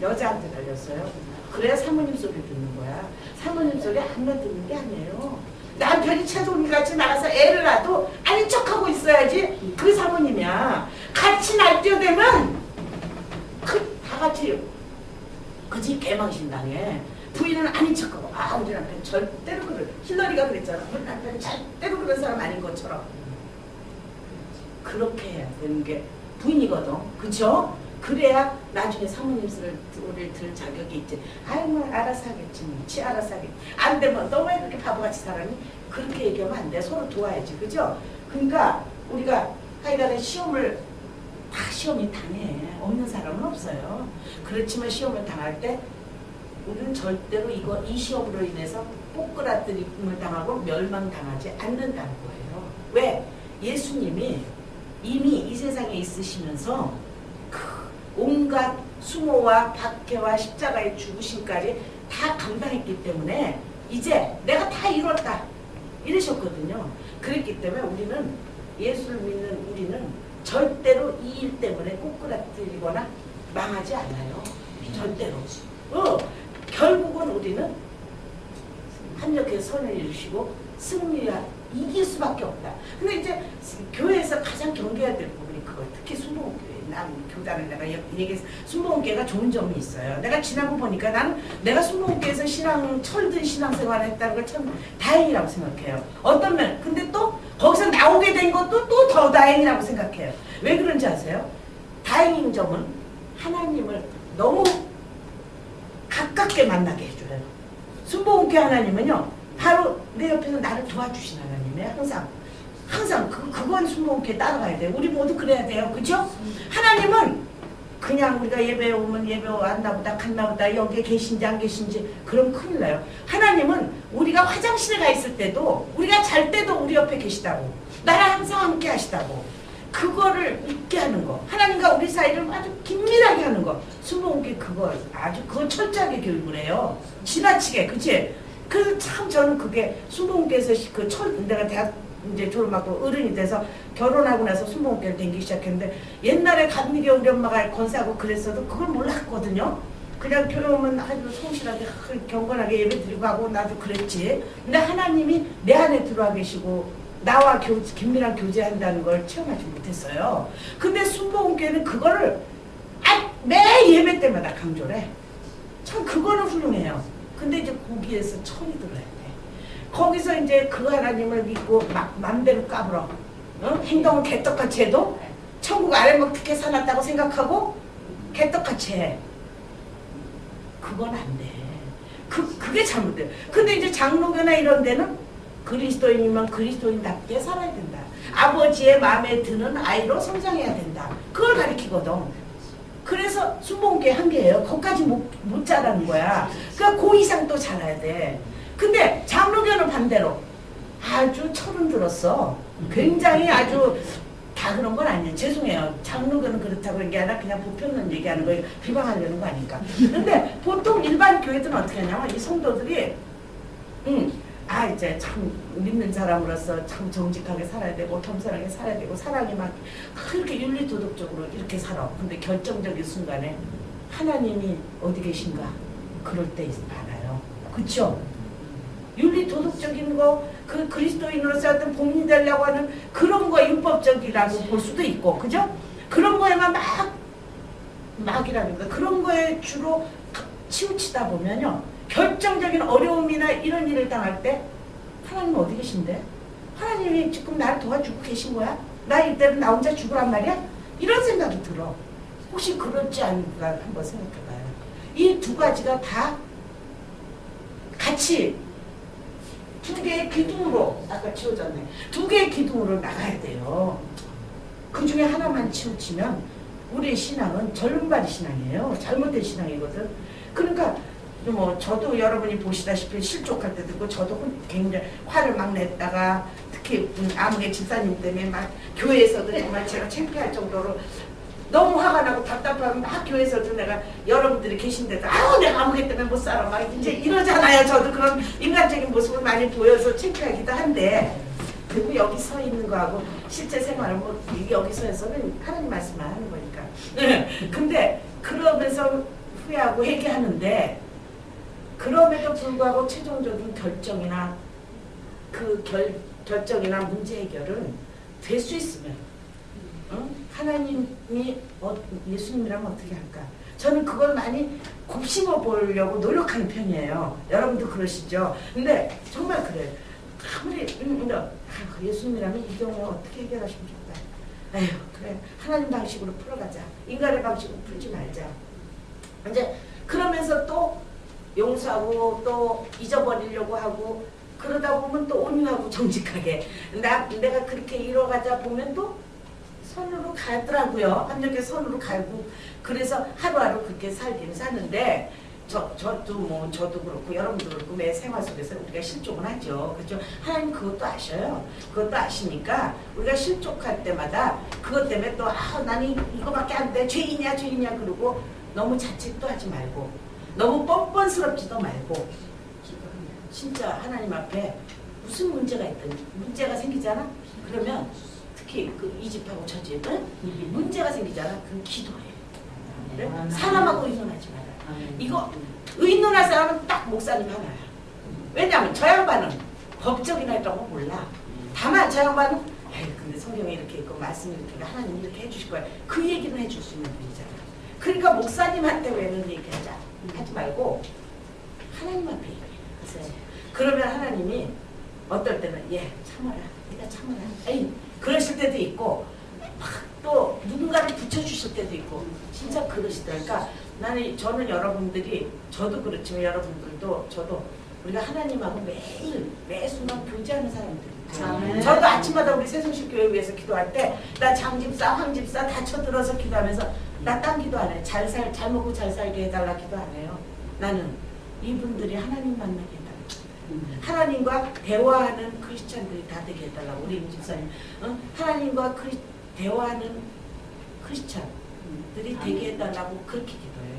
여자한테 달렸어요. 그래야 사모님 소리를 듣는 거야. 사모님 소리 아무나 듣는 게 아니에요. 남편이 차돌이같이 나가서 애를 낳아도 아닌 척하고 있어야지 그 사모님이야. 같이 날뛰어대면 다 같이 그지 개망신당해. 부인은 아닌 척하고 우리 남편 절대로 힐러리가 그랬잖아. 우리 남편은 절대로 그런 사람 아닌 것처럼. 그렇게 해야 되는 게 부인이거든. 그죠? 그래야 나중에 사모님 소리를 들을 자격이 있지. 아이고 알아서 하겠지. 지 알아서 하겠지. 안 되면 너 왜 그렇게 바보같이 살았니? 그렇게 얘기하면 안 돼. 서로 도와야지. 그죠? 그러니까 우리가 하여간에 시험을 다 시험이 당해. 없는 사람은 없어요. 그렇지만 시험을 당할 때 우리는 절대로 이 시험으로 인해서 꼬꾸라뜨림을 당하고 멸망당하지 않는다는 거예요. 왜? 예수님이 이미 이 세상에 있으시면서 온갖 수모와 박해와 십자가의 죽으심까지 다 감당했기 때문에 이제 내가 다 이뤘다 이러셨거든요. 그랬기 때문에 우리는 예수를 믿는 우리는 절대로 이 일 때문에 꼬꾸라뜨리거나 망하지 않아요. 절대로. 결국은 우리는 합력해서 선을 이루시고 이길 수밖에 없다. 근데 이제 교회에서 가장 경계해야 될 부분이 그거. 특히 순복음교회. 난 교단을 내가 얘기해서 순복음교회가 좋은 점이 있어요. 내가 지나고 보니까 나는 내가 순복음교회에서 철든 신앙생활을 했다는 걸 참 다행이라고 생각해요. 어떤 면. 근데 또 거기서 나오게 된 것도 또 더 다행이라고 생각해요. 왜 그런지 아세요? 다행인 점은 하나님을 너무 가깝게 만나게 해줘요. 순복음교회 하나님은요. 바로 내 옆에서 나를 도와주신 하나님이에요. 항상 그건 순복음교회 따라가야 돼요. 우리 모두 그래야 돼요. 그죠? 하나님은 그냥 우리가 예배 오면 예배 왔나보다 갔나보다 여기에 계신지 안 계신지 그럼 큰일 나요. 하나님은 우리가 화장실에 가 있을 때도 우리가 잘 때도 우리 옆에 계시다고. 나랑 항상 함께 하시다고. 그거를 잊게 하는 거. 하나님과 우리 사이를 아주 긴밀하게 하는 거. 순복음교회 그걸 철저하게 교육을 해요. 지나치게. 그치? 그래서 참 저는 그게 순복음교회에서 내가 대학 이제 졸업하고 어른이 돼서 결혼하고 나서 순복음교회를 다니기 시작했는데 옛날에 감리교 우리 엄마가 권사하고 그랬어도 그걸 몰랐거든요. 그냥 교회 오면 아주 성실하게 경건하게 예배 드리고 하고 나도 그랬지. 근데 하나님이 내 안에 들어와 계시고 나와 긴밀한 교제한다는 걸 체험하지 못했어요. 근데 순복음교회는 그거를 매 예배 때마다 강조를 해. 참 그거는 훌륭해요. 근데 이제 거기에서 철이 들어야 돼. 거기서 이제 그 하나님을 믿고 맘대로 까불어. 행동은 개떡같이 해도 천국 아래목 특혜 사놨다고 생각하고 개떡같이 해. 그건 안 돼. 그게 잘못돼요. 근데 이제 장로교나 이런 데는 그리스도인이면 그리스도인답게 살아야 된다. 아버지의 마음에 드는 아이로 성장해야 된다. 그걸 가르치거든. 그래서 순복음교회 한 개예요. 거기까지 못 자라는 거야. 그러니까 그 이상 또 자라야 돼. 근데 장로교는 반대로 아주 철은 들었어. 굉장히 아주 다 그런 건 아니에요. 죄송해요. 장로교는 그렇다고 그런 게 아니라 그냥 보편론 얘기하는 거예요. 비방하려는 거 아니까. 근데 보통 일반 교회들은 어떻게 하냐면 이 성도들이 이제 참 믿는 사람으로서 참 정직하게 살아야 되고 겸손하게 살아야 되고 사랑이 막 그렇게 윤리도덕적으로 이렇게 살아. 근데 결정적인 순간에 하나님이 어디 계신가? 그럴 때 많아요. 그렇죠? 윤리도덕적인 거, 그 그리스도인으로서 어떤 본인이 되려고 하는 그런 거 율법적이라고 볼 수도 있고, 그죠? 그런 거에만 막이라는 거, 그런 거에 주로 치우치다 보면요, 결정적인 어려움이나 이런 일을 당할 때 하나님 어디 계신데? 하나님이 지금 나를 도와주고 계신 거야? 나 이때는 나 혼자 죽으란 말이야? 이런 생각이 들어. 혹시 그렇지 않은가 한번 생각해봐요. 이 두 가지가 다 같이 두 개의 기둥으로, 아까 치워졌네. 두 개의 기둥으로 나가야 돼요. 그 중에 하나만 치우치면 우리의 신앙은 절름발이 신앙이에요. 잘못된 신앙이거든. 그러니까 뭐 저도 여러분이 보시다시피 실족할 때도 있고, 저도 굉장히 화를 막 냈다가 특히 아무개 집사님 때문에 막 교회에서도 정말 제가 창피할 정도로 너무 화가 나고 답답하면 막 교회에서도 내가 여러분들이 계신데도 내가 아무개 때문에 못 살아 막 이제 이러잖아요. 저도 그런 인간적인 모습을 많이 보여서 창피하기도 한데, 그리고 여기 서 있는 거하고 실제 생활은 뭐 여기 서에서는 하나님 말씀만 하는 거니까. 근데 그러면서 후회하고 회개하는데, 그럼에도 불구하고 최종적인 결정이나 그 결정이나 문제 해결은 될 수 있으면 하나님이 예수님이라면 어떻게 할까? 저는 그걸 많이 곱씹어 보려고 노력하는 편이에요. 여러분도 그러시죠? 근데 정말 그래요. 아무리 예수님이라면 이 경우에 어떻게 해결하시면 좋다. 에휴, 그래, 하나님 방식으로 풀어가자. 인간의 방식으로 풀지 말자. 이제 그러면서 또 용서하고 또 잊어버리려고 하고, 그러다 보면 또 온유하고 정직하게 내가 그렇게 이뤄가자 보면 또 선으로 가더라고요. 합력의 선으로 가고, 그래서 하루하루 그렇게 살긴 사는데, 저도 그렇고 여러분도 그렇고 매 생활 속에서 우리가 실족은 하죠. 그렇죠? 하나님 그것도 아셔요. 그것도 아시니까 우리가 실족할 때마다 그것 때문에 또 나는 이거밖에 안 돼, 죄인이야 그러고 너무 자책도 하지 말고, 너무 뻔뻔스럽지도 말고, 진짜 하나님 앞에 무슨 문제가 있든 문제가 생기잖아? 그러면 특히 이 집하고 저 집은 문제가 생기잖아? 그럼 기도해. 그래? 사람하고 의논하지 마라. 이거 의논할 사람은 딱 목사님 하나야. 왜냐하면 저 양반은 법적이나 이런 거 몰라. 다만 저 양반은 근데 성경에 이렇게 있고 말씀이 이렇게 하나님이 이렇게 해주실 거야. 그 얘기는 해줄 수 있는 분이잖아. 그러니까 목사님한테 왜는 얘기하자 하지 말고 하나님 앞에 얘기하세요. 그러면 하나님이 어떨 때는 참아라, 네가 참아라, 그러실 때도 있고, 또 누군가를 붙여주실 때도 있고, 진짜 그러시더라니까. 저는 여러분들이, 저도 그렇지만 여러분들도 저도 우리가 하나님하고 매 순간 교제하는 사람들이에요. 저도 아침마다 우리 새송실교회 위해서 기도할 때 나 장집사, 황집사 다 쳐들어서 기도하면서 나 딴 기도 안 해. 잘 먹고 잘 살게 해달라 기도 안 해요. 나는 이분들이 하나님 만나게 해달라. 하나님과 대화하는 크리스찬들이 다 되게 해달라고. 우리 임 집사님 하나님과 대화하는 크리스찬들이 되게 해달라고 그렇게 기도해요.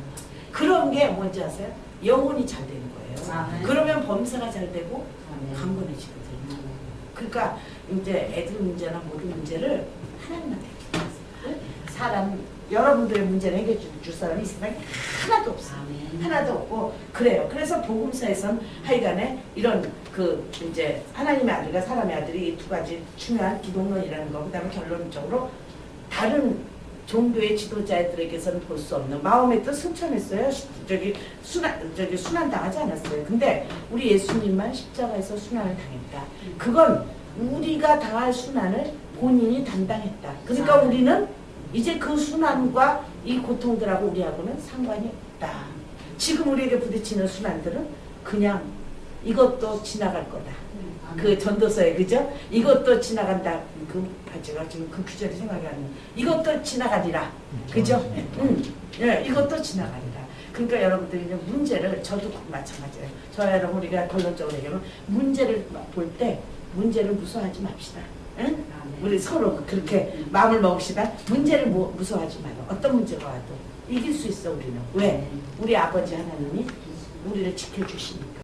그런 게 뭔지 아세요? 영혼이 잘 되는 거예요. 그러면 범사가 잘 되고 강건해지거든요. 그러니까 이제 애들 문제나 모든 문제를 하나님한테 기도하세요. 사람, 여러분들의 문제를 해결해 줄 사람이 이 세상에 하나도 없어요. 하나도 없고 그래요. 그래서 복음서에선 하여간에 이런 이제 하나님의 아들과 사람의 아들이 이 두 가지 중요한 기독론이라는 거, 그다음에 결론적으로 다른 종교의 지도자들에게서는 볼 수 없는 마음의 뜻 승천했어요. 순환 당하지 않았어요. 근데 우리 예수님만 십자가에서 순환을 당했다. 그건 우리가 당할 순환을 본인이 담당했다. 그러니까 아. 우리는 이제 그 순환과 이 고통들하고 우리하고는 상관이 없다. 지금 우리에게 부딪히는 순환들은 그냥 이것도 지나갈 거다. 그 전도서에 그죠? 이것도 지나간다. 제가 지금 그 구절이 생각이 안 나요. 이것도 지나가리라. 그죠? 예, 이것도 지나가리라. 그러니까 여러분들이 이제 문제를 저도 마찬가지예요. 저와 여러분 우리가 결론적으로 얘기하면 문제를 볼 때 문제를 무서워하지 맙시다. 응? 우리 서로 그렇게 마음을 먹읍시다. 문제를 무서워하지 마요. 어떤 문제가 와도 이길 수 있어 우리는. 왜? 우리 아버지 하나님이 우리를 지켜주시니까.